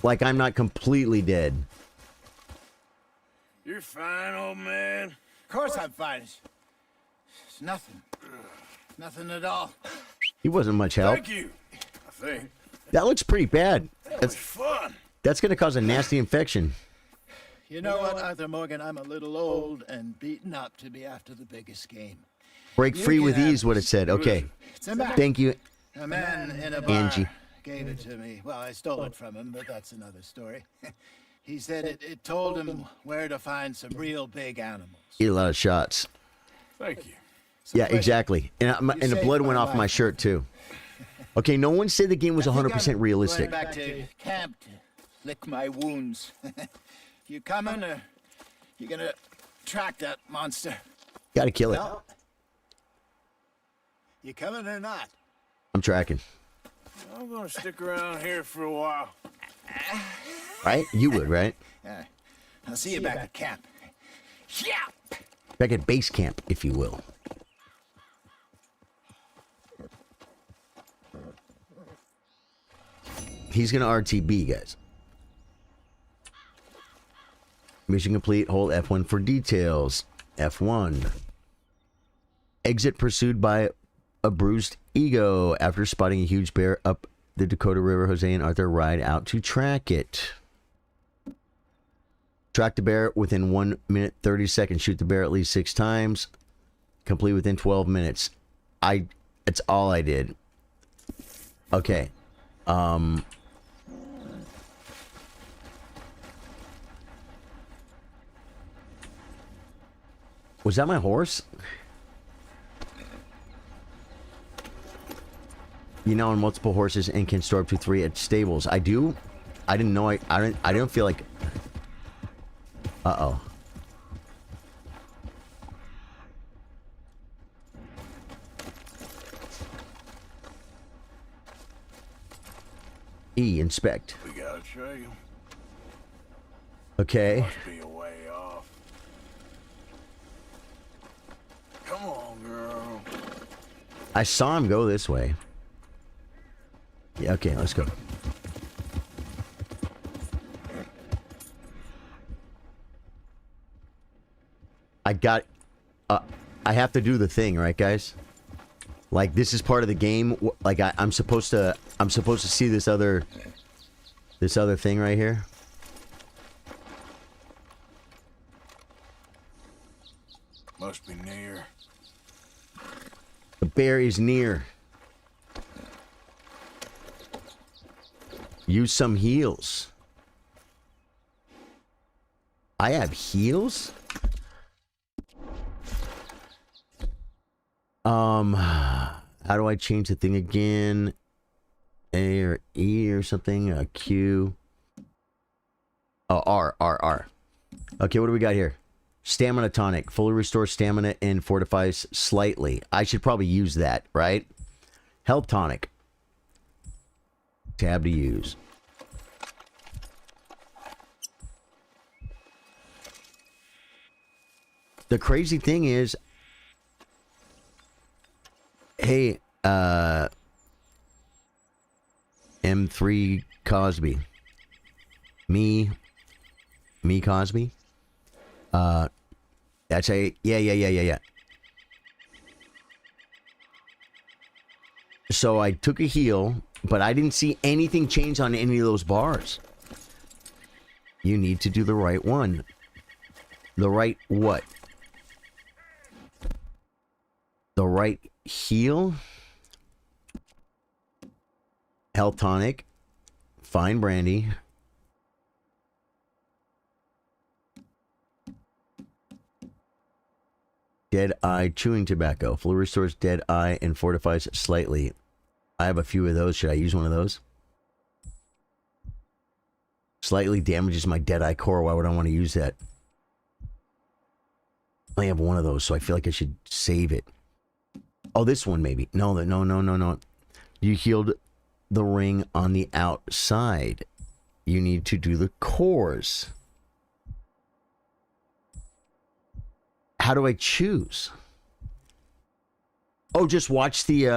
Like I'm not completely dead. You're you're fine, old man. Of course I'm fine. It's nothing. Nothing at all. He wasn't much help. Thank you, I think. That looks pretty bad. That was fun. That's going to cause a nasty infection. You know what, Arthur Morgan? I'm a little old and beaten up to be after the biggest game. Break You free can with have ease, what it said. Okay. It's a map. Thank you. A man in a bar Angie. gave it to me. Well, I stole it from him, but that's another story. He said it told him where to find some real big animals. Eat a lot of shots. Thank you. Yeah, exactly. And the saved blood my went off my life. shirt, too. Okay, no one said the game was I think 100% I'm realistic. Going back to camp to lick my wounds. You coming, or you gonna track that monster? Gotta kill it. Well, you coming or not? I'm tracking. I'm gonna stick around here for a while. Right? You would, right? I'll see you back at camp. Yeah. Back at base camp, if you will. He's gonna RTB, guys. Mission complete. Hold F1 for details. F1. Exit pursued by a bruised ego. After spotting a huge bear up the Dakota River, Jose and Arthur ride out to track it. Track the bear within 1 minute 30 seconds. Shoot the bear at least 6 times. Complete within 12 minutes. It's all I did. Okay. Was that my horse? You know, on multiple horses and can store up to 3 at stables. I do. I didn't know. I don't feel like. Uh-oh. E, inspect. We got a trail. Okay. Must be a way off. Come on, girl. I saw him go this way. Yeah, okay, let's go. I have to do the thing, right, guys? Like, this is part of the game. Like, I'm supposed to see this other thing right here. Must be near. The bear is near. Use some heals. I have heals? How do I change the thing again? A or E or something? Q. Oh, R. Okay, what do we got here? Stamina tonic. Fully restores stamina and fortifies slightly. I should probably use that, right? Health tonic. Tab to use. The crazy thing is, hey, M3 Cosby. Me Cosby. That's a yeah. So I took a heal, but I didn't see anything change on any of those bars. You need to do the right one. The right what? The right heal. Health tonic. Fine brandy. Dead eye chewing tobacco. Fully restores dead eye and fortifies slightly. I have a few of those. Should I use one of those? Slightly damages my dead eye core. Why would I want to use that? I only have one of those, so I feel like I should save it. Oh, this one maybe. No. You healed the ring on the outside. You need to do the cores. How do I choose? Oh, just watch the,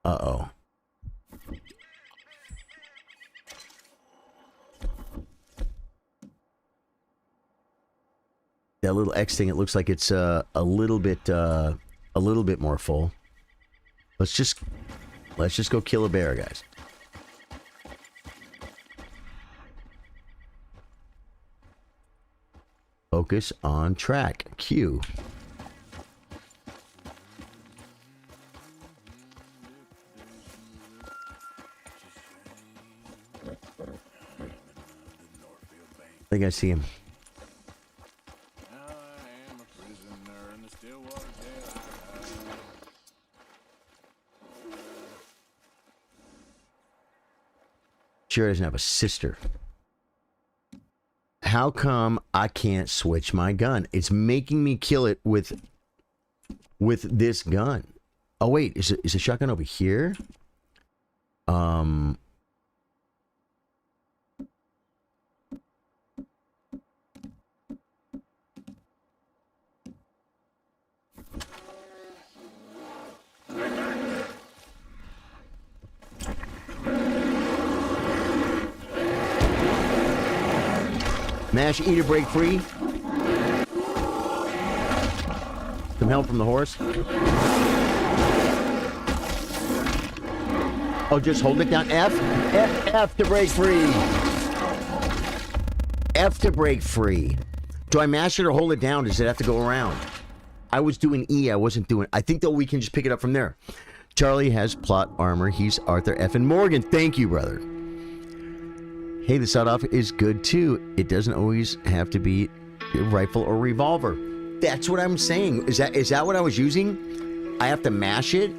Uh-oh. That little X thing, it looks like it's a little bit more full. Let's just go kill a bear, guys. Focus on track. Q. I think I see him. Sure doesn't have a sister. How come I can't switch my gun? It's making me kill it with this gun. Oh wait, is a shotgun over here? Mash, eat or break free. Some help from the horse. Oh, just hold it down. F to break free. F to break free. Do I mash it or hold it down? Does it have to go around? I was doing E. I wasn't doing... I think, though, we can just pick it up from there. Charlie has plot armor. He's Arthur F. and Morgan. Thank you, brother. Hey, the sawed-off is good, too. It doesn't always have to be a rifle or revolver. That's what I'm saying. Is that what I was using? I have to mash it?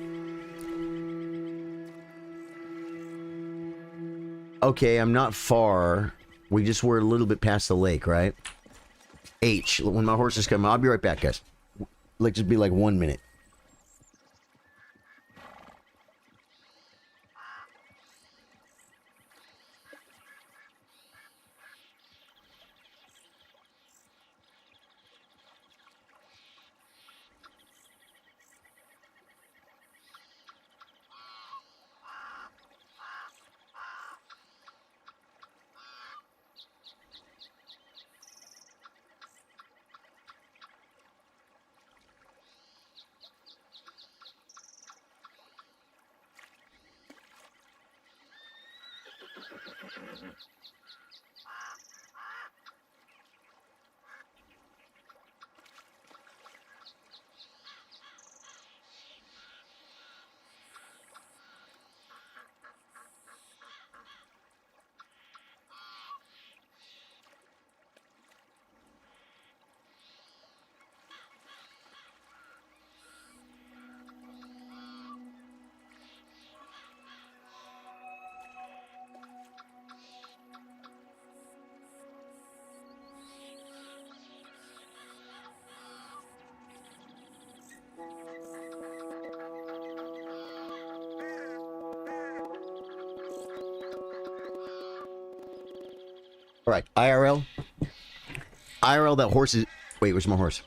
Okay, I'm not far. We just were a little bit past the lake, right? H, when my horse is coming. I'll be right back, guys. Like, just be like 1 minute. All right, IRL. IRL, that horse is... Wait, where's my horse?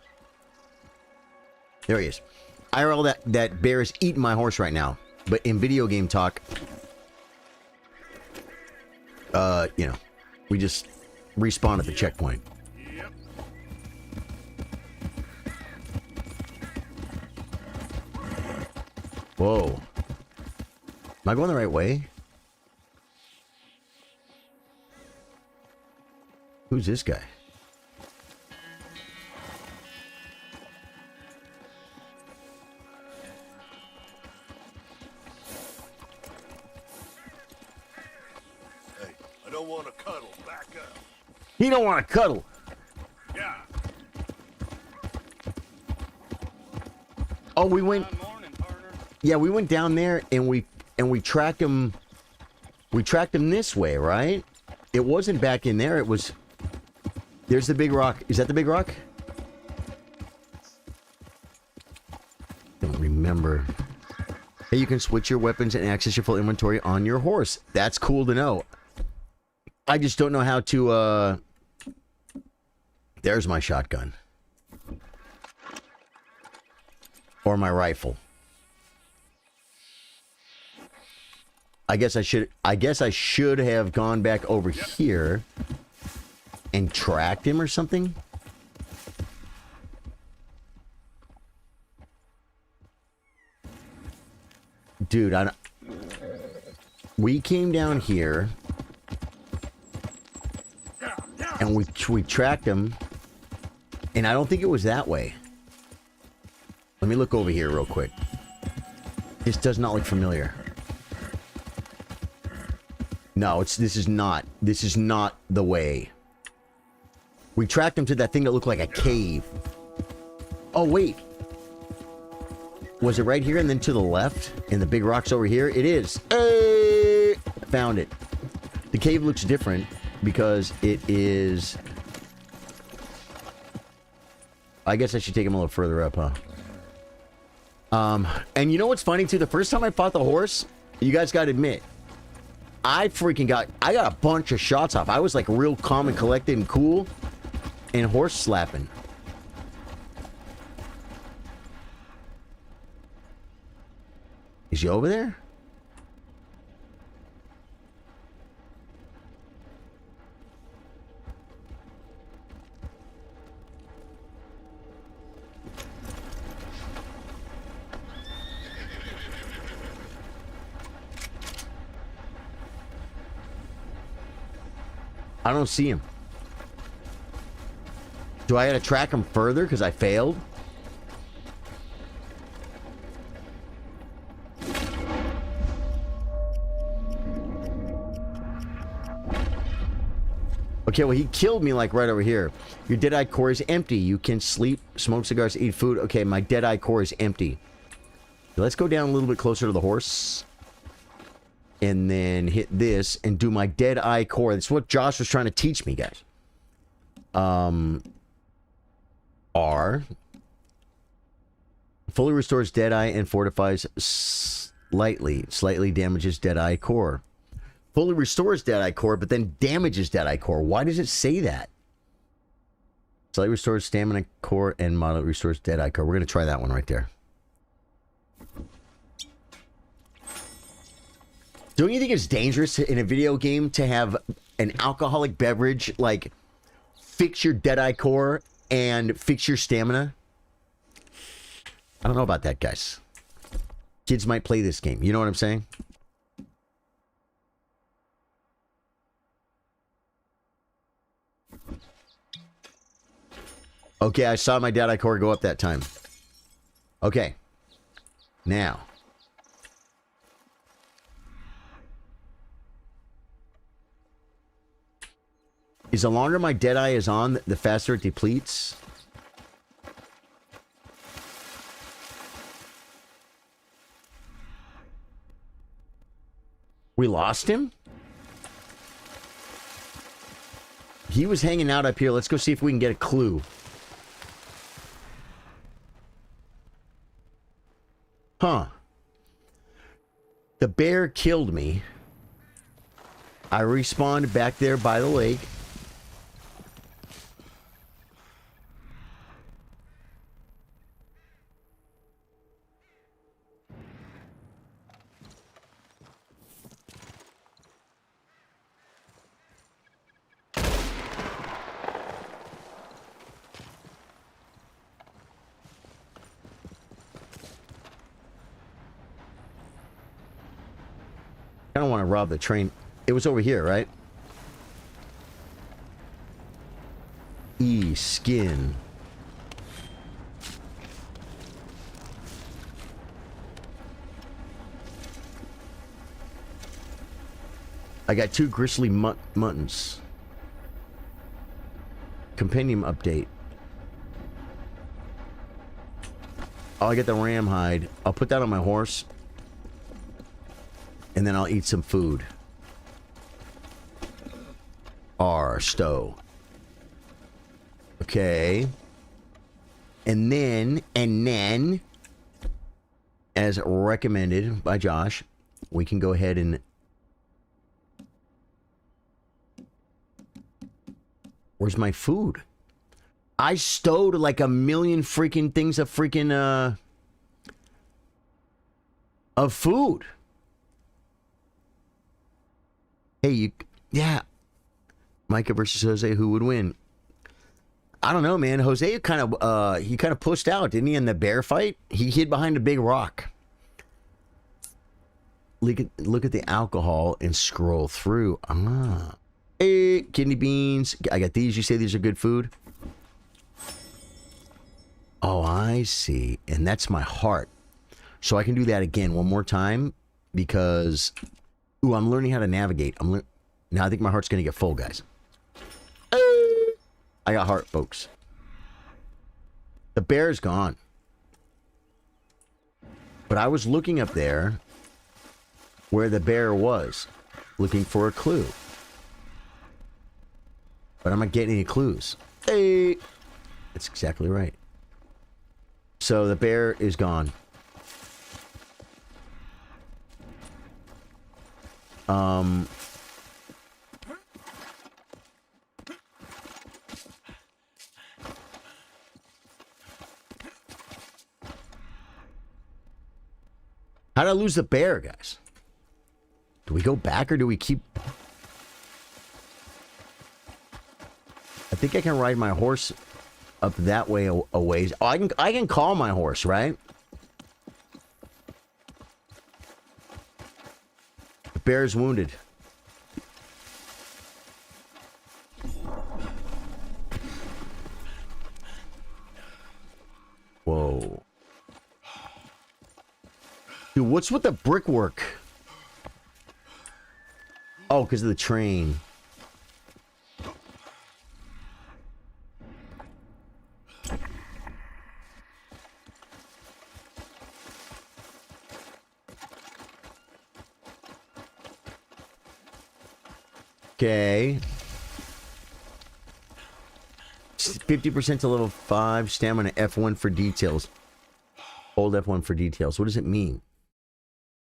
There he is. IRL, that bear is eating my horse right now. But in video game talk, you know, we just respawn at the checkpoint. Yep. Whoa. Am I going the right way? Who's this guy? Hey, I don't want to cuddle. Back up. He don't want to cuddle. Yeah. Oh, we went... Yeah, we went down there and we tracked him. We tracked him this way, right? It wasn't back in there. It was... There's the big rock. Is that the big rock? Don't remember. Hey, you can switch your weapons and access your full inventory on your horse. That's cool to know. I just don't know how to, There's my shotgun. Or my rifle. I guess I should have gone back over here and tracked him or something. dude, we came down here and we tracked him, and I don't think it was that way. Let me look over here real quick. This does not look familiar. No, this is not the way. We tracked him to that thing that looked like a cave. Oh, wait. Was it right here and then to the left? And the big rocks over here? It is. Hey! Found it. The cave looks different because it is... I guess I should take him a little further up, huh? And you know what's funny, too? The first time I fought the horse, you guys got to admit, I got a bunch of shots off. I was like real calm and collected and cool and horse slapping. Is he over there? I don't see him. Do I gotta track him further because I failed? Okay, well, he killed me like right over here. Your Deadeye core is empty. You can sleep, smoke cigars, eat food. Okay, my Deadeye core is empty. Let's go down a little bit closer to the horse. And then hit this and do my Deadeye core. That's what Josh was trying to teach me, guys. R. Fully restores Deadeye and fortifies slightly. Slightly damages Deadeye core. Fully restores Deadeye core, but then damages Deadeye core. Why does it say that? Slightly restores stamina core and moderately restores Deadeye core. We're going to try that one right there. Don't you think it's dangerous in a video game to have an alcoholic beverage, like, fix your Deadeye core and fix your stamina? I don't know about that, guys. Kids might play this game. You know what I'm saying? Okay, I saw my Deadeye core go up that time. Okay. Now. Is the longer my Deadeye is on, the faster it depletes? We lost him? He was hanging out up here. Let's go see if we can get a clue. Huh. The bear killed me. I respawned back there by the lake. I don't want to rob the train. It was over here, right? E, skin. I got 2 gristly muttons. Compendium update. Oh, I get the ram hide. I'll put that on my horse. And then I'll eat some food. R, stow. Okay. And then, as recommended by Josh, we can go ahead and... Where's my food? I stowed like a million freaking things of freaking, of food. Hey, yeah. Micah versus Jose, who would win? I don't know, man. Jose kind of pushed out, didn't he, in the bear fight? He hid behind a big rock. look at the alcohol and scroll through. Ah. Hey, kidney beans. I got these. You say these are good food? Oh, I see. And that's my heart. So I can do that again one more time because... Ooh, I'm learning how to navigate. Now I think my heart's going to get full, guys. I got heart, folks. The bear's gone. But I was looking up there where the bear was, looking for a clue. But I'm not getting any clues. Hey! That's exactly right. So the bear is gone. How did I lose the bear, guys? Do we go back or do we keep... I think I can ride my horse up that way a ways. Oh, I can call my horse, right? The bear's wounded. Whoa. Dude, what's with the brickwork? Oh, because of the train. Okay. 50% to level 5. Stamina F1 for details. Hold F1 for details. What does it mean?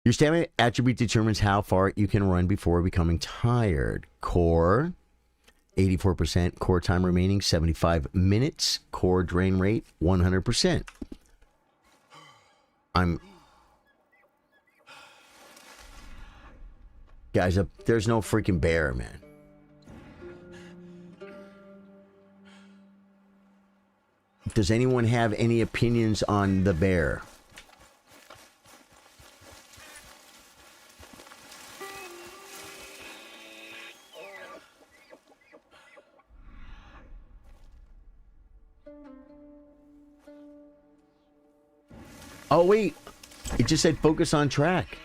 Your stamina attribute determines how far you can run before becoming tired. Core, 84%. Core time remaining, 75 minutes. Core drain rate, 100%. Guys, there's no freaking bear, man. Does anyone have any opinions on the bear? Oh, wait. It just said focus on track.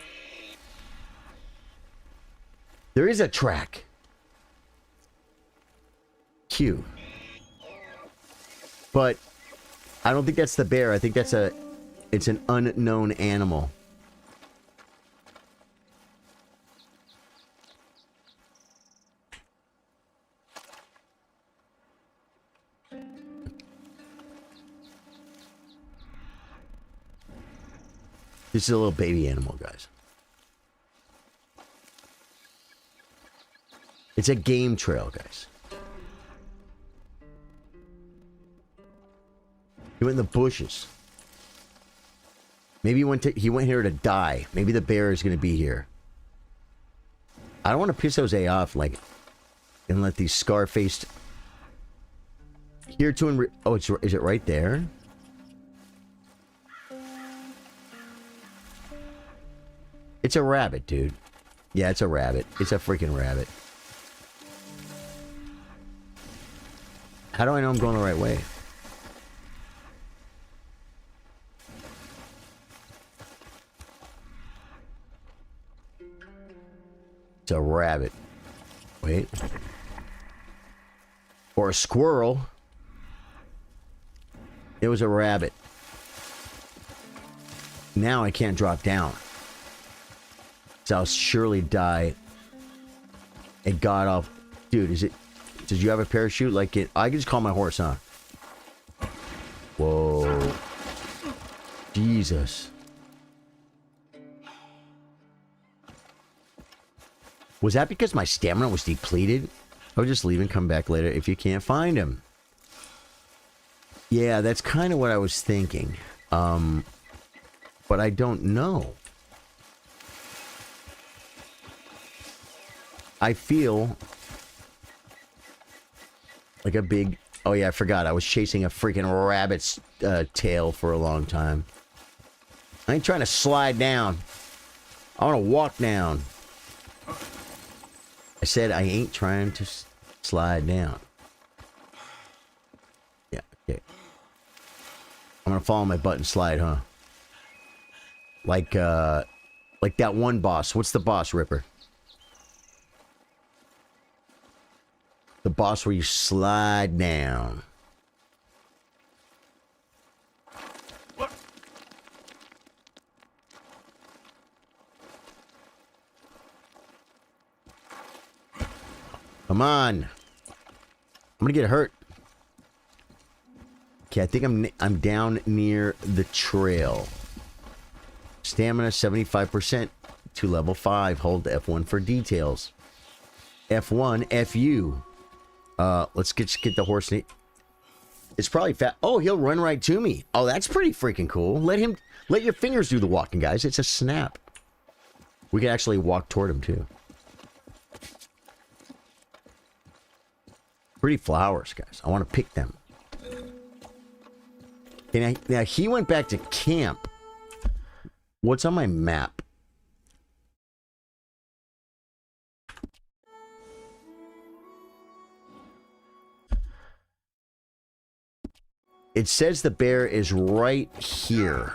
There is a track. Q. But I don't think that's the bear. I think it's an unknown animal. This is a little baby animal, guys. It's a game trail, guys. He went in the bushes. Maybe he went here to die. Maybe the bear is going to be here. I don't want to piss Jose off, like, and let these scar-faced... Here to... Oh, is it right there? It's a rabbit, dude. Yeah, it's a rabbit. It's a freaking rabbit. How do I know I'm going the right way? It's a rabbit. Wait. Or a squirrel. It was a rabbit. Now I can't drop down. So I'll surely die. It got off. Dude, is it... Did you have a parachute like it? I can just call my horse, huh? Whoa. Jesus. Was that because my stamina was depleted? I'll just leave and come back later if you can't find him. Yeah, that's kind of what I was thinking. But I don't know. I feel like a big... Oh yeah, I forgot. I was chasing a freaking rabbit's tail for a long time. I ain't trying to slide down. I want to walk down. I said I ain't trying to slide down. Yeah, okay. I'm gonna follow my button slide, huh? Like that one boss. What's the boss, Ripper? The boss where you slide down. Come on. I'm gonna get hurt. Okay, I think I'm down near the trail. Stamina 75% to level 5. Hold F1 for details. F1, FU. Let's get the horse. It's probably fat. Oh, he'll run right to me. Oh, that's pretty freaking cool. Let your fingers do the walking, guys. It's a snap. We can actually walk toward him too. Pretty flowers, guys. I want to pick them. And now he went back to camp. What's on my map? It says the bear is right here.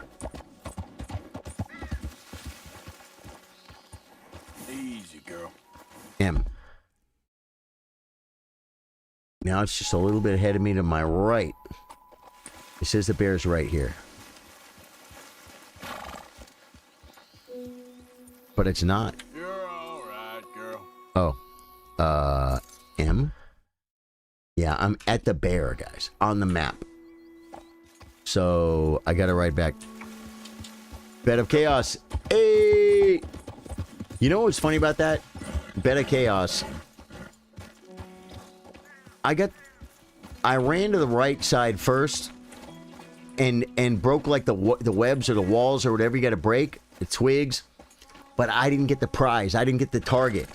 Easy, girl. M. Now it's just a little bit ahead of me to my right. It says the bear's right here. But it's not. You're all right, girl. Oh. M? Yeah, I'm at the bear, guys. On the map. So, I gotta ride back. Bed of Chaos. Hey! You know what's funny about that? Bed of Chaos. I ran to the right side first and broke like the webs or the walls or whatever you got to break, the twigs, but I didn't get the prize. I didn't get the target.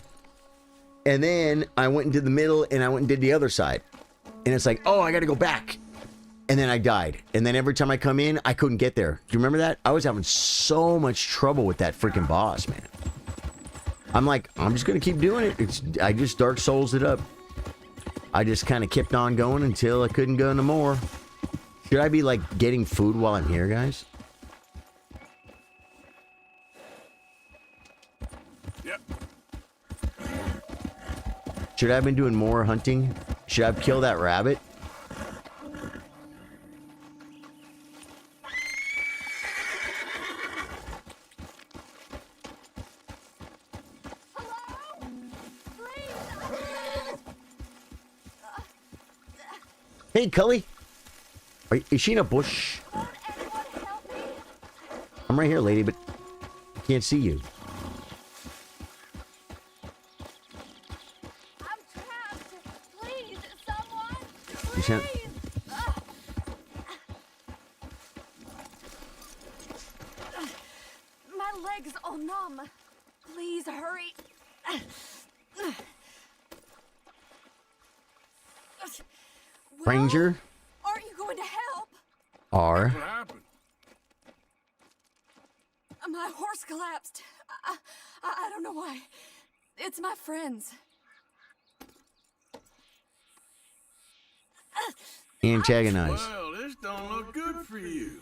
And then I went into the middle and I went and did the other side. And it's like, oh, I got to go back. And then I died. And then every time I come in, I couldn't get there. Do you remember that? I was having so much trouble with that freaking boss, man. I'm like, I'm just going to keep doing it. I just Dark Souls it up. I just kind of kept on going until I couldn't go no more. Should I be like getting food while I'm here, guys? Yep. Should I have been doing more hunting? Should I have killed that rabbit? Hey, Cully. Is she in a bush? I'm right here, lady, but I can't see you. I'm trapped. Please, someone. You sound... My legs all numb. Please hurry. Ranger? Aren't you going to help? R. What happened? My horse collapsed. I don't know why. It's my friends. Antagonize. Well, this don't look good for you.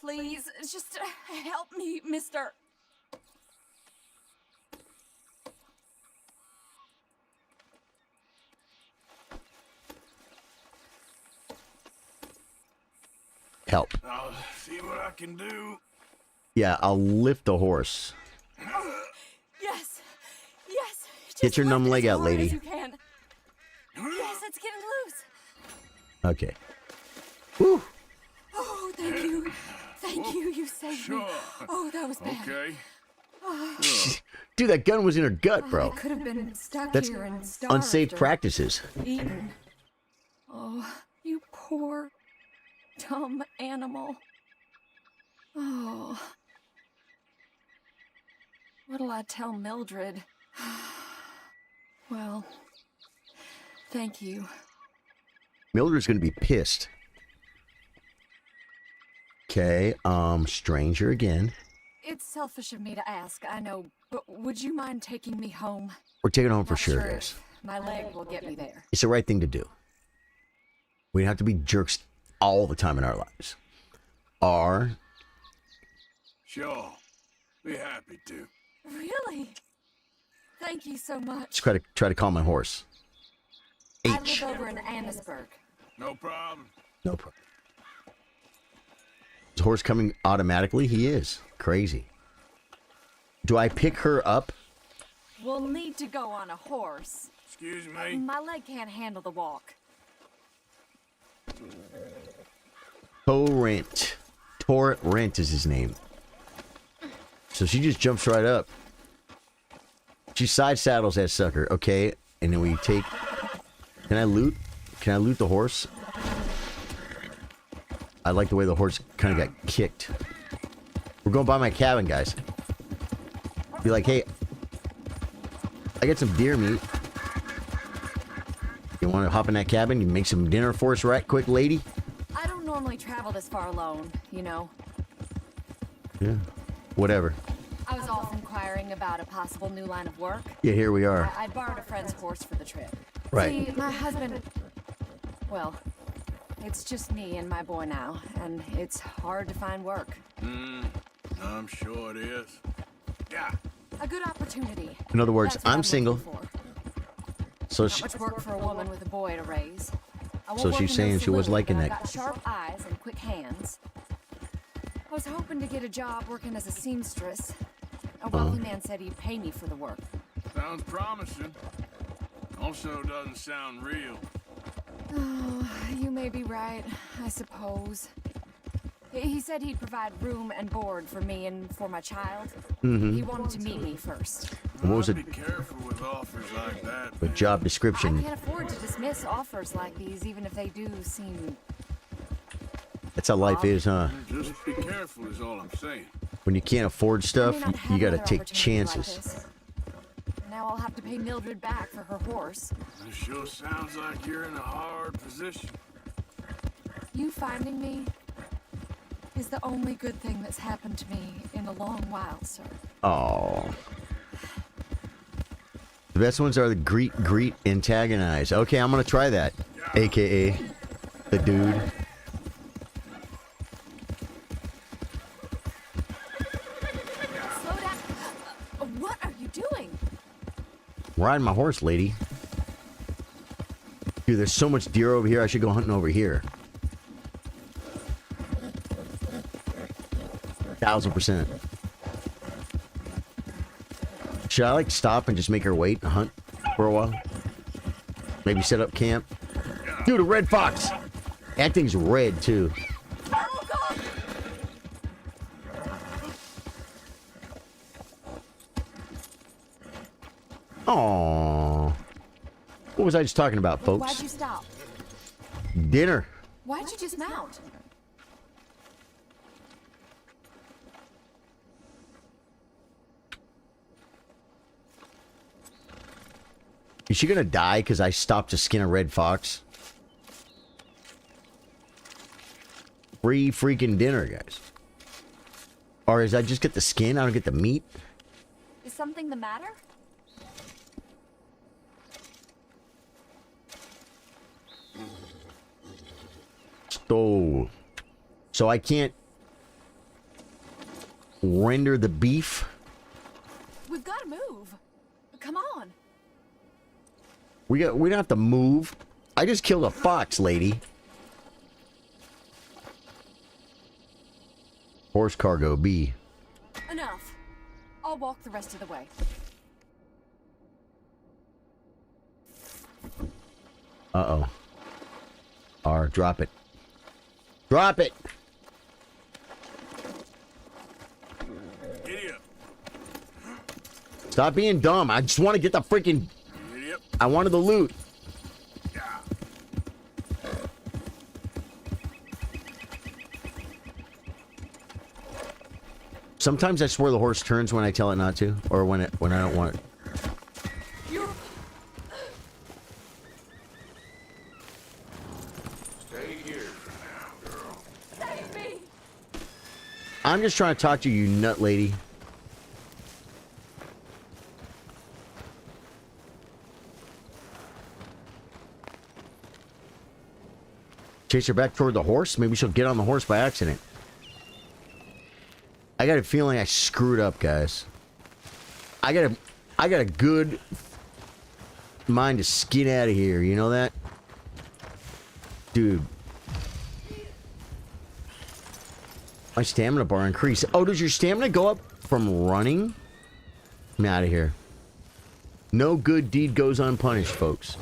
Please, just help me, mister. Help. I'll see what I can do. Yeah, I'll lift the horse. Yes. Yes. Get your numb leg out, lady. You can. Yes, it's getting loose. Okay. Whew. Oh, thank you. Thank you. You saved me. Oh, that was bad. Okay. Dude, that gun was in her gut, bro. I could have been stuck That's here and starved unsafe or practices. eaten. Oh, you poor, dumb animal. Oh. What'll I tell Mildred? Well, thank you. Mildred's gonna be pissed. Okay, stranger again. It's selfish of me to ask, I know, but would you mind taking me home? We're taking it home for Not sure, sure guys. if my leg will get me there. It's the right thing to do. We don't have to be jerks all the time in our lives. Sure. Be happy to. Really? Thank you so much. Let's try to call my horse. I H. live over in Annisburg. No problem. No problem. Is the horse coming automatically? He is. Crazy. Do I pick her up? We'll need to go on a horse. Excuse me? My leg can't handle the walk. Torrent. Torrent is his name. So she just jumps right up. She side saddles that sucker. Okay. And then we take... Can I loot? Can I loot the horse? I like the way the horse kind of got kicked. We're going by my cabin, guys. Be like, hey, I got some deer meat. You want to hop in that cabin? You make some dinner for us right quick, lady? I don't normally travel this far alone, you know. Yeah. Whatever. I was off inquiring about a possible new line of work. Yeah, here we are. I borrowed a friend's horse for the trip. Right. See, my husband... Well, it's just me and my boy now, and it's hard to find work. I'm sure it is. Yeah. A good opportunity. In other words, That's what I'm single. looking for. So Not she, much work for a woman with a boy to raise. I won't So work she's in no saying she was saloon, liking but I've that. got sharp eyes and quick hands. I was hoping to get a job working as a seamstress. A wealthy man said he'd pay me for the work. Sounds promising. Also doesn't sound real. Oh, you may be right, I suppose. He said he'd provide room and board for me and for my child. He wanted to meet me first. what was it? Be careful with offers like that. The job I description. can't afford to dismiss offers like these, even if they do seem... That's how life is, huh? Just be careful is all I'm saying. When you can't afford I may stuff, not you have gotta another take opportunity like chances. this. Now I'll have to pay Mildred back for her horse. It sure sounds like you're in a hard position. You finding me is the only good thing that's happened to me in a long while, sir. Oh. The best ones are the greet, antagonize. Okay, I'm gonna try that. AKA the dude. Slow down. What are you doing? Riding my horse, lady. Dude, there's so much deer over here. I should go hunting over here. 1000%. Should I like stop and just make her wait and hunt for a while? Maybe set up camp? Dude, a red fox! That thing's red too. Oh, God! Aww. What was I just talking about, Why'd folks? you stop? Dinner. Why'd you just mount? Is she gonna die because I stopped to skin a red fox? Free freaking dinner, guys. Or is I just get the skin? I don't get the meat? Is something the matter? So I can't render the beef? We've got to move. Come on. We don't have to move. I just killed a fox, lady. Horse cargo B. Enough. I'll walk the rest of the way. Uh-oh. R, drop it. Drop it! Giddy up. Stop being dumb. I just want to get the freaking... Giddy up. I wanted the loot. Yeah. Sometimes I swear the horse turns when I tell it not to, or when I don't want it. Stay here for now, girl. Save me! I'm just trying to talk to you, nut lady. Chase her back toward the horse? Maybe she'll get on the horse by accident. I got a feeling I screwed up, guys. I got a good mind to skin out of here, you know that? Dude. My stamina bar increased. Oh, does your stamina go up from running? I'm out of here. No good deed goes unpunished, folks.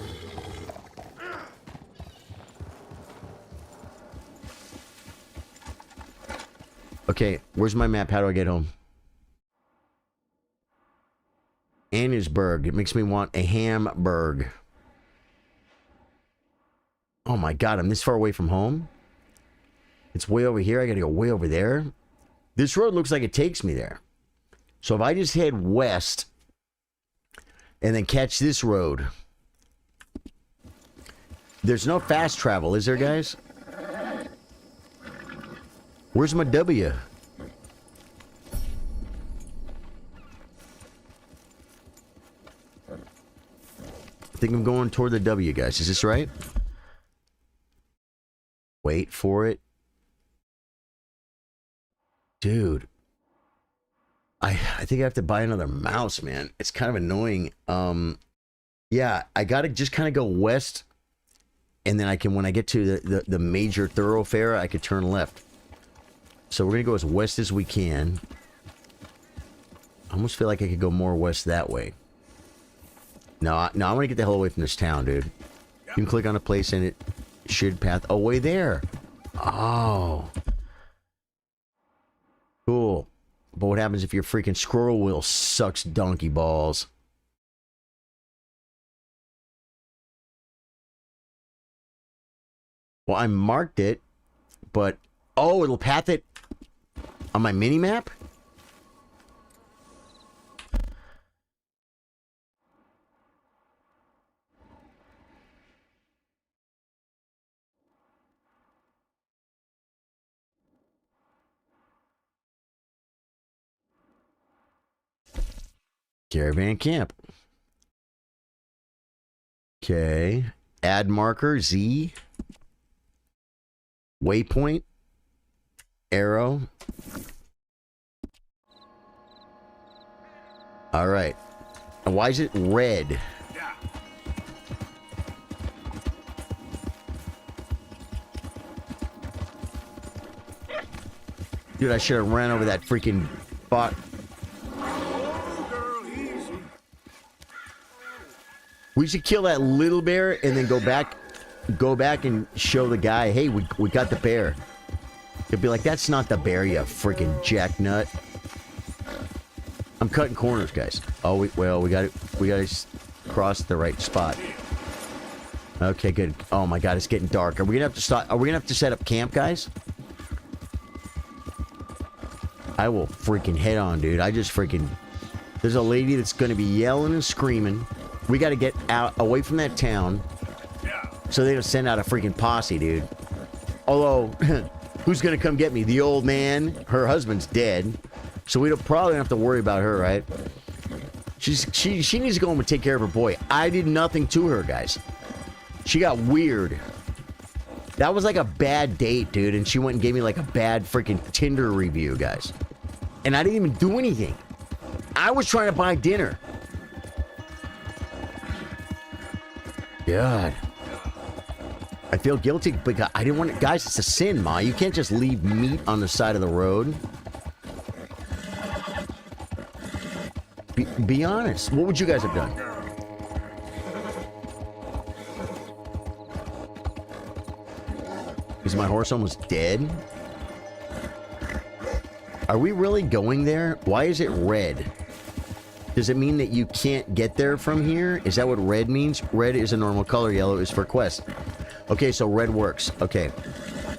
Okay, where's my map? How do I get home? Annisburg. It makes me want a Hamburg. Oh my god, I'm this far away from home? It's way over here. I gotta go way over there. This road looks like it takes me there. So if I just head west and then catch this road. There's no fast travel, is there, guys? Where's my W? I think I'm going toward the W, guys. Is this right? Wait for it. Dude. I think I have to buy another mouse, man. It's kind of annoying. Yeah, I gotta just kind of go west. And then I can, when I get to the major thoroughfare, I could turn left. So we're gonna go as west as we can. I almost feel like I could go more west that way. No, I want to get the hell away from this town, dude. You can click on a place and it should path away there. Oh. Cool. But what happens if your freaking scroll wheel sucks donkey balls? Well, I marked it, but... Oh, it'll path it on my mini-map? Caravan camp. Okay. Add marker, Z. Waypoint. Arrow. All right. And why is it red? Dude, I should have ran over that freaking bot. We should kill that little bear and then go back and show the guy, hey, we got the bear. He'll be like, that's not the bear, you freaking jacknut. I'm cutting corners, guys. Oh, we gotta cross the right spot. Okay, good. Oh my god, it's getting dark. Are we gonna have to stop? Are we gonna have to set up camp, guys? I will freaking head on, dude. There's a lady that's gonna be yelling and screaming. We gotta get out, away from that town. So they don't send out a freaking posse, dude. Although, who's gonna come get me? The old man? Her husband's dead. So we probably don't have to worry about her, right? She needs to go home and take care of her boy. I did nothing to her, guys. She got weird. That was like a bad date, dude. And she went and gave me like a bad freaking Tinder review, guys. And I didn't even do anything. I was trying to buy dinner. God. I feel guilty because I didn't want it. Guys, it's a sin, Ma. You can't just leave meat on the side of the road. Be honest. What would you guys have done? Is my horse almost dead? Are we really going there? Why is it red? Does it mean that you can't get there from here? Is that what red means? Red is a normal color. Yellow is for quest. Okay, so red works. Okay.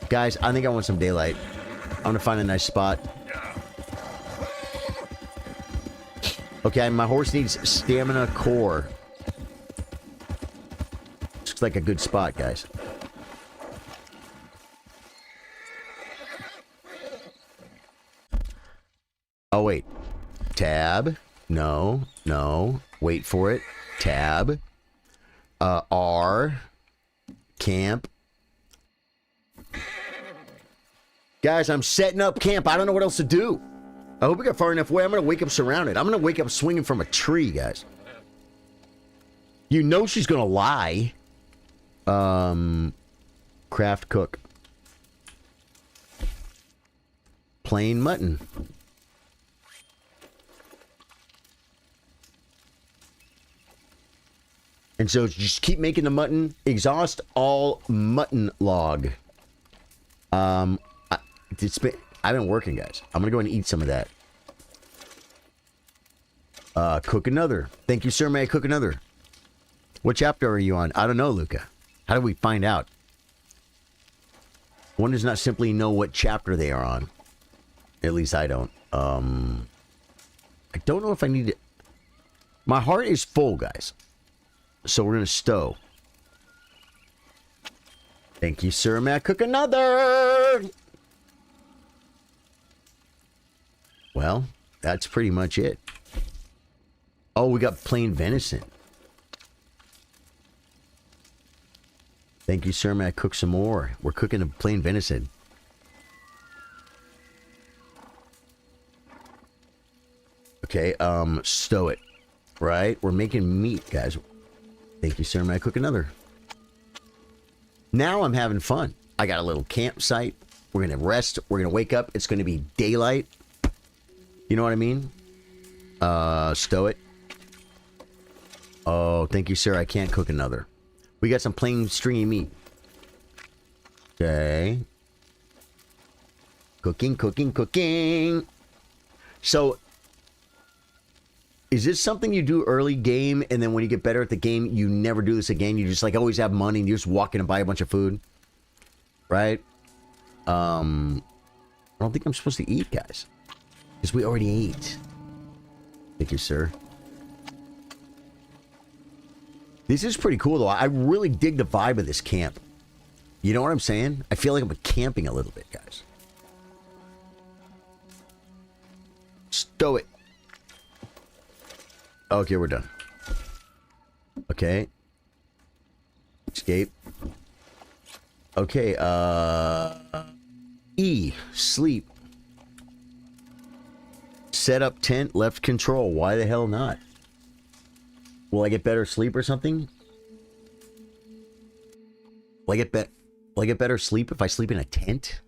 Guys, I think I want some daylight. I'm gonna find a nice spot. Okay, my horse needs stamina core. Looks like a good spot, guys. Oh, wait. Tab. No. Wait for it. Tab. R. Camp. Guys, I'm setting up camp. I don't know what else to do. I hope we got far enough away. I'm going to wake up surrounded. I'm going to wake up swinging from a tree, guys. You know she's going to lie. Craft cook. Plain mutton. And so just keep making the mutton. Exhaust all mutton log. I've been working, guys. I'm gonna go and eat some of that. Cook another. Thank you, sir. May I cook another? What chapter are you on? I don't know, Luca. How do we find out? One does not simply know what chapter they are on. At least I don't. I don't know if I need to... My heart is full, guys. So we're going to stow. Thank you, sir. May I cook another? Well, that's pretty much it. Oh, we got plain venison. Thank you, sir. May I cook some more? We're cooking a plain venison. Okay, stow it. Right? We're making meat, guys. Thank you, sir. May I cook another? Now I'm having fun. I got a little campsite. We're going to rest. We're going to wake up. It's going to be daylight. You know what I mean? Stow it. Oh, thank you, sir. I can't cook another. We got some plain stringy meat. Okay. Cooking, cooking, cooking. So... is this something you do early game, and then when you get better at the game, you never do this again? You just, like, always have money, and you just walk in and buy a bunch of food? Right? I don't think I'm supposed to eat, guys. Because we already ate. Thank you, sir. This is pretty cool, though. I really dig the vibe of this camp. You know what I'm saying? I feel like I'm camping a little bit, guys. Stow it. Okay, we're done. Okay. Escape. Okay, E. Sleep. Set up tent, left control. Why the hell not? Will I get better sleep or something? Will I get better sleep if I sleep in a tent?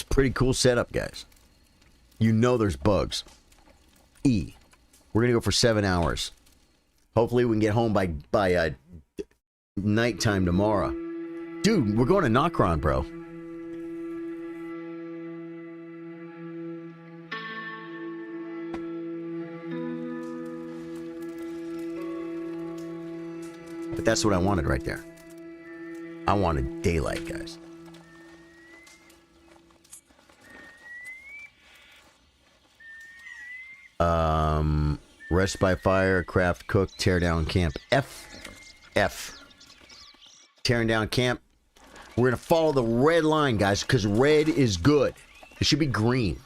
Pretty cool setup, guys. You know there's bugs. E. We're gonna go for 7 hours. Hopefully we can get home by nighttime tomorrow. Dude, we're going to Nokron, bro. But that's what I wanted right there. I wanted daylight, guys. Rest by fire, craft, cook, tear down camp. F. Tearing down camp. We're going to follow the red line, guys, because red is good. It should be green.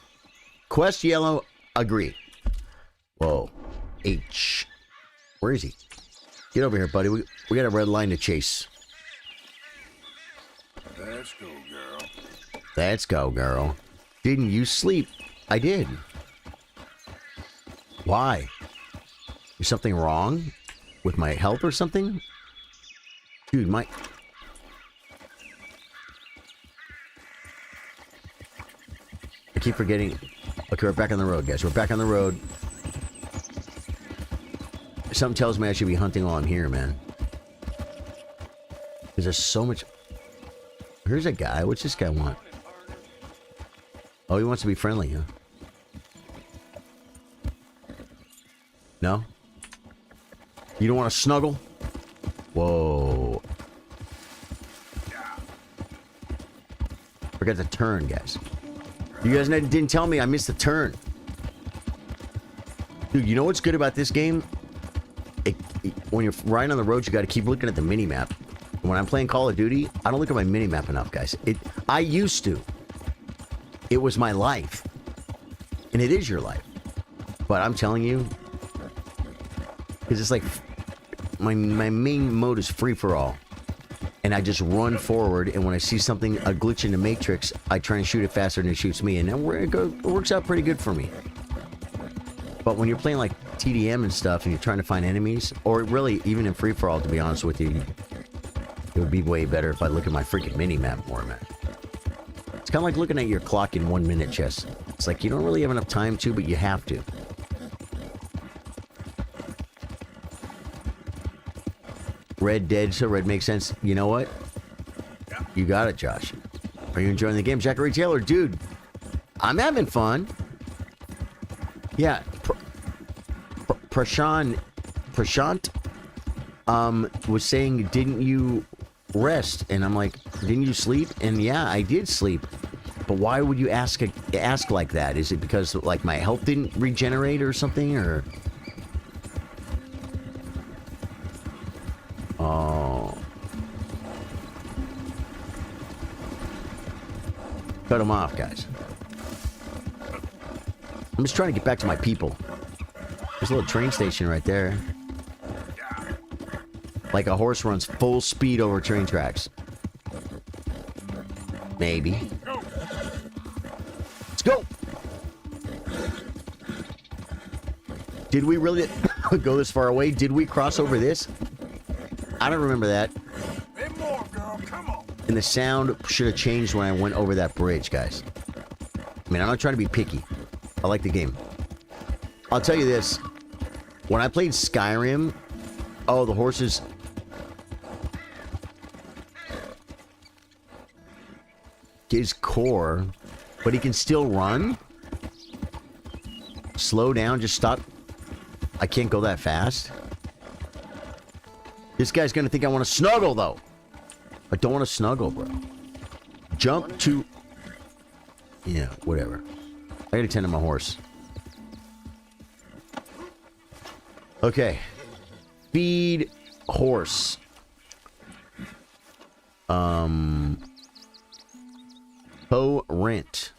Quest yellow, agree. Whoa. H. Where is he? Get over here, buddy. We got a red line to chase. Let's go, girl. Let's go, girl. Didn't you sleep? I did. Why? Is something wrong with my health or something? Dude, I keep forgetting. Okay, we're back on the road, guys. We're back on the road. Something tells me I should be hunting while I'm here, man. Because there's so much... Here's a guy. What's this guy want? Oh, he wants to be friendly, huh? No? You don't want to snuggle? Whoa. Forgot to turn, guys. You guys didn't tell me I missed the turn. Dude, you know what's good about this game? When you're riding on the road, you got to keep looking at the mini-map. When I'm playing Call of Duty, I don't look at my mini-map enough, guys. I used to. It was my life. And it is your life. But I'm telling you... Because it's like my main mode is free for all. And I just run forward, and when I see something, a glitch in the matrix, I try and shoot it faster than it shoots me, and it works out pretty good for me. But when you're playing like TDM and stuff, and you're trying to find enemies, or really even in free for all, to be honest with you, it would be way better if I look at my freaking mini map more, man. It's kind of like looking at your clock in 1 minute, Chess. It's like you don't really have enough time to, but you have to. Red Dead, so red makes sense. You know what? You got it, Josh. Are you enjoying the game? Jackery Taylor, dude, I'm having fun. Yeah, Prashant, was saying, didn't you rest? And I'm like, didn't you sleep? And yeah, I did sleep. But why would you ask like that? Is it because like my health didn't regenerate or something, or? Oh. Cut him off, guys. I'm just trying to get back to my people. There's a little train station right there. Like a horse runs full speed over train tracks. Maybe. Let's go! Did we really go this far away? Did we cross over this? I don't remember that. And the sound should have changed when I went over that bridge, guys. I mean, I'm not trying to be picky. I like the game. I'll tell you this. When I played Skyrim, oh, the horses... his core, but he can still run? Slow down, just stop. I can't go that fast. This guy's gonna think I want to snuggle, though. I don't want to snuggle, bro. Jump to... Yeah, whatever. I gotta tend to my horse. Okay. Feed horse. Rent.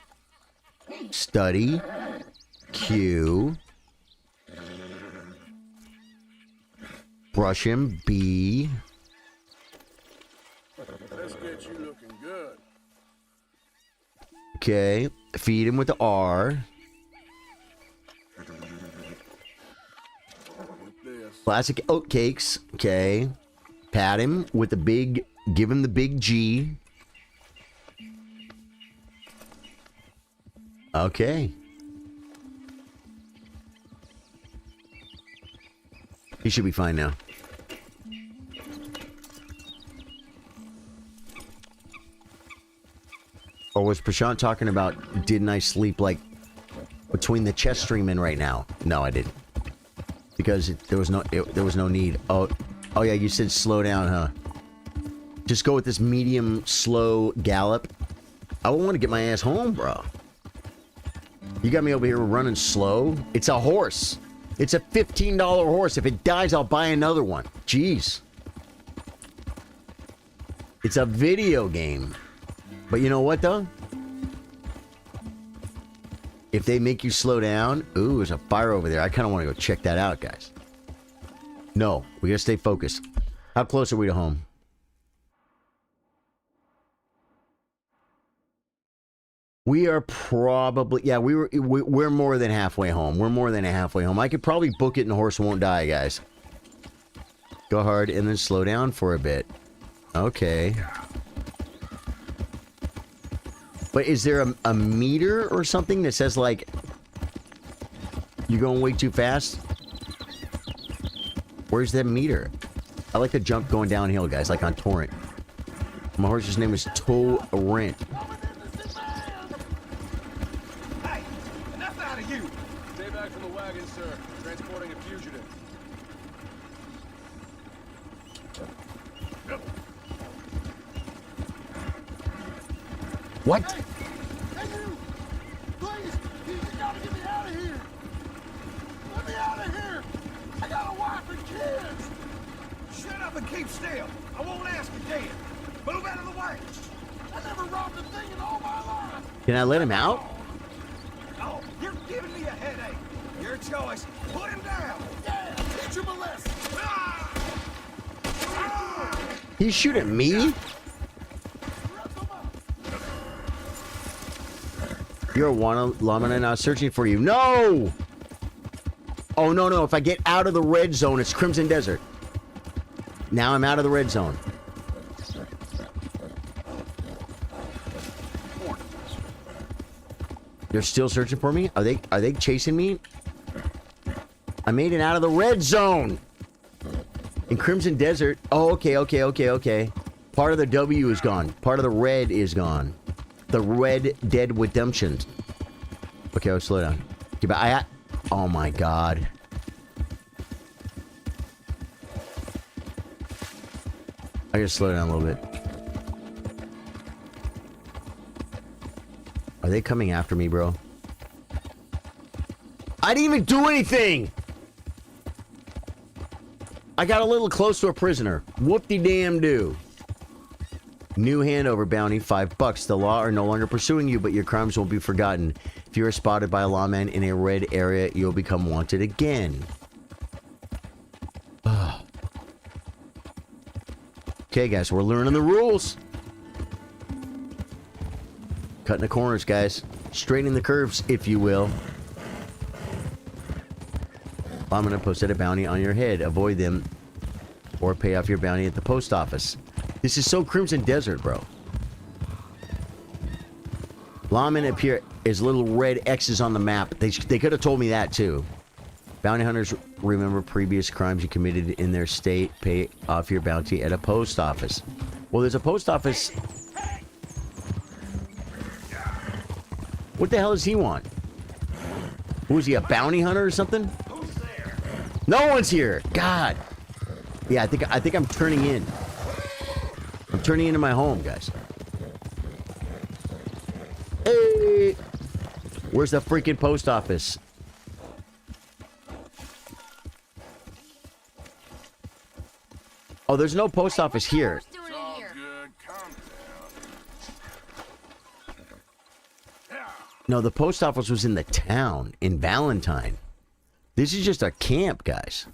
Study. Q. Brush him. B. Let's get you looking good. Okay. Feed him with the R. Classic oat cakes. Okay. Pat him with the big... Give him the big G. Okay. He should be fine now. Or was Prashant talking about, didn't I sleep like between the chest streaming right now? No, I didn't. Because there was no need. Oh yeah, you said slow down, huh? Just go with this medium slow gallop. I want to get my ass home, bro. You got me over here running slow. It's a horse. It's a $15 horse. If it dies, I'll buy another one. Jeez. It's a video game. But you know what, though? If they make you slow down... Ooh, there's a fire over there. I kind of want to go check that out, guys. No, we gotta stay focused. How close are we to home? We are probably... Yeah, we're more than halfway home. We're more than halfway home. I could probably book it and the horse won't die, guys. Go hard and then slow down for a bit. Okay. But is there a meter or something that says, like, you're going way too fast? Where's that meter? I like the jump going downhill, guys, like on Torrent. My horse's name is Torrent. Hey, enough out of you! Stay back from the wagon, sir. Transporting a fugitive. What? Hey, you! Please! You gotta get me out of here! Let me out of here! I got a wife and kids! Shut up and keep still! I won't ask again! Move out of the way! I never robbed a thing in all my life! Can I let him out? Oh, you're giving me a headache! Your choice! Put him down! Yeah! Teach him a lesson! Ah! He shoot at me? You're a wanted llama and I was searching for you. No! Oh, no, no. If I get out of the red zone, it's Crimson Desert. Now I'm out of the red zone. They're still searching for me? Are they chasing me? I made it out of the red zone. In Crimson Desert. Oh, okay. Part of the W is gone. Part of the red is gone. The Red Dead Redemption. Okay, I'll slow down. Okay, but oh my god. I gotta slow down a little bit. Are they coming after me, bro? I didn't even do anything! I got a little close to a prisoner. Whoop-de-damn-do. New handover bounty, $5. The law are no longer pursuing you, but your crimes won't be forgotten. If you are spotted by a lawman in a red area, you'll become wanted again. Okay, guys, we're learning the rules. Cutting the corners, guys. Straightening the curves, if you will. I'm going to post a bounty on your head. Avoid them or pay off your bounty at the post office. This is so Crimson Desert, bro. Lawmen appear as little red X's on the map. They could have told me that, too. Bounty hunters remember previous crimes you committed in their state. Pay off your bounty at a post office. Well, there's a post office. What the hell does he want? Who is he, a bounty hunter or something? No one's here. God. Yeah, I think I'm turning in. I'm turning into my home, guys. Hey! Where's the freaking post office? Oh, there's no post office here. No, the post office was in the town, in Valentine. This is just a camp, guys.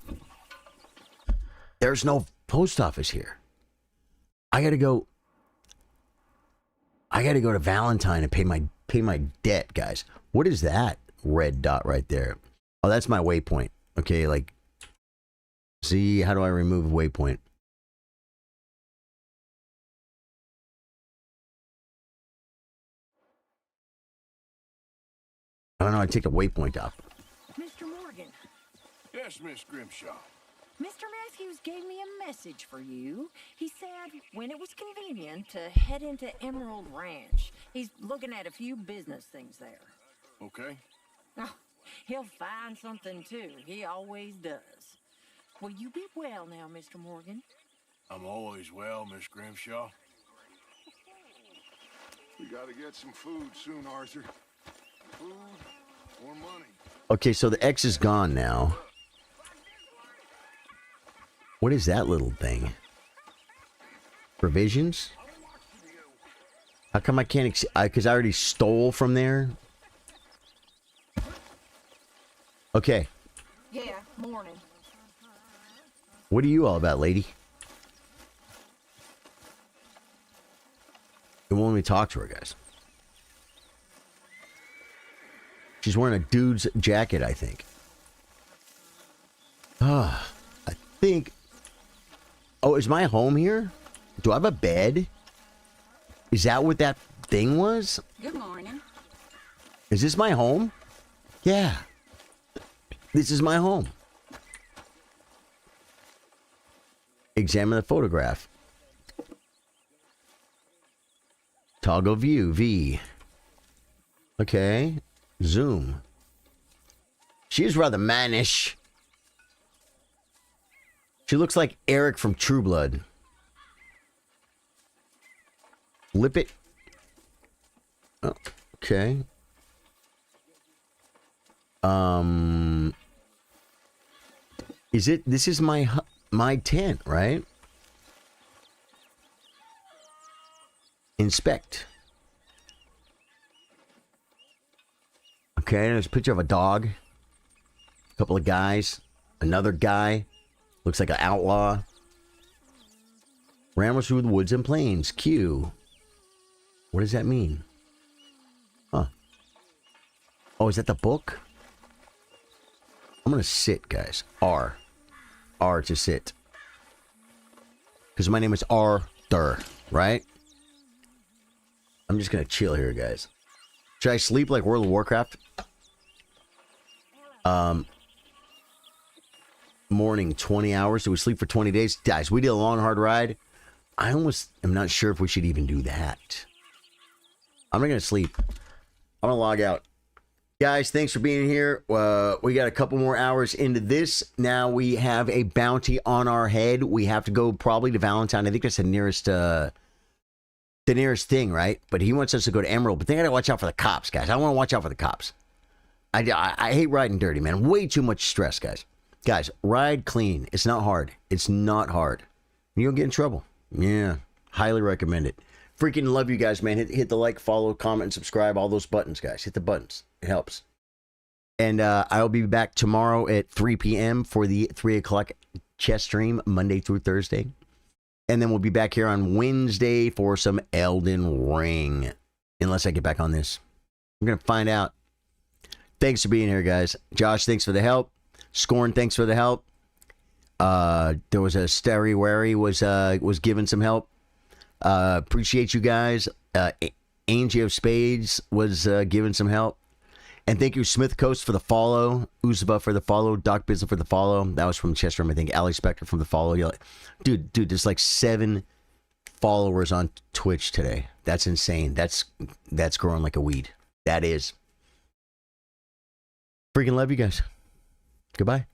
There's no post office here. I gotta go to Valentine and pay my debt, guys. What is that red dot right there? Oh, that's my waypoint. Okay, like, see, how do I remove waypoint? I don't know, I take the waypoint up. Mr. Morgan. Yes, Miss Grimshaw. Mr. Matthews gave me a message for you. He said when it was convenient to head into Emerald Ranch. He's looking at a few business things there. Okay. Oh, he'll find something too. He always does. Will you be well now, Mr. Morgan? I'm always well, Miss Grimshaw. We gotta get some food soon, Arthur. Food or money. Okay, so the X is gone now. What is that little thing? Provisions? How come I can't... Because I already stole from there? Okay. Yeah, morning. What are you all about, lady? You won't let me talk to her, guys. She's wearing a dude's jacket, I think. Ah, I think... Oh, is my home here? Do I have a bed? Is that what that thing was? Good morning. Is this my home? Yeah. This is my home. Examine the photograph. Toggle view, V. Okay. Zoom. She is rather mannish. She looks like Eric from True Blood. Lip it. Oh, okay. Is it? This is my tent, right? Inspect. Okay, there's a picture of a dog. A couple of guys. Another guy. Looks like an outlaw. Rambles through the woods and plains. Q. What does that mean? Huh. Oh, is that the book? I'm gonna sit, guys. R. R to sit. Because my name is Arthur, right? I'm just gonna chill here, guys. Should I sleep like World of Warcraft? Morning, 20 hours. Do we sleep for 20 days? Guys, we did a long, hard ride. I almost am not sure if we should even do that. I'm not gonna sleep. I'm gonna log out. Guys, thanks for being here. We got a couple more hours into this. Now we have a bounty on our head. We have to go probably to Valentine. I think that's the nearest thing, right? But he wants us to go to Emerald. But they gotta watch out for the cops, guys. I want to watch out for the cops. I hate riding dirty, man. Way too much stress, guys. Guys, ride clean. It's not hard. It's not hard. You don't get in trouble. Yeah, highly recommend it. Freaking love you guys, man. Hit the like, follow, comment, and subscribe. All those buttons, guys. Hit the buttons. It helps. And I'll be back tomorrow at 3 p.m. for the 3 o'clock chess stream, Monday through Thursday. And then we'll be back here on Wednesday for some Elden Ring. Unless I get back on this. I'm going to find out. Thanks for being here, guys. Josh, thanks for the help. Scorn, thanks for the help. There was a Starry Wary was giving some help. Appreciate you guys. Angie of Spades was giving some help. And thank you, Smith Coast, for the follow. Uzba for the follow. Doc Bizzle for the follow. That was from Chest Room, I think. Ali Spector from the follow. Dude, there's like 7 followers on Twitch today. That's insane. That's growing like a weed. That is. Freaking love you guys. Goodbye.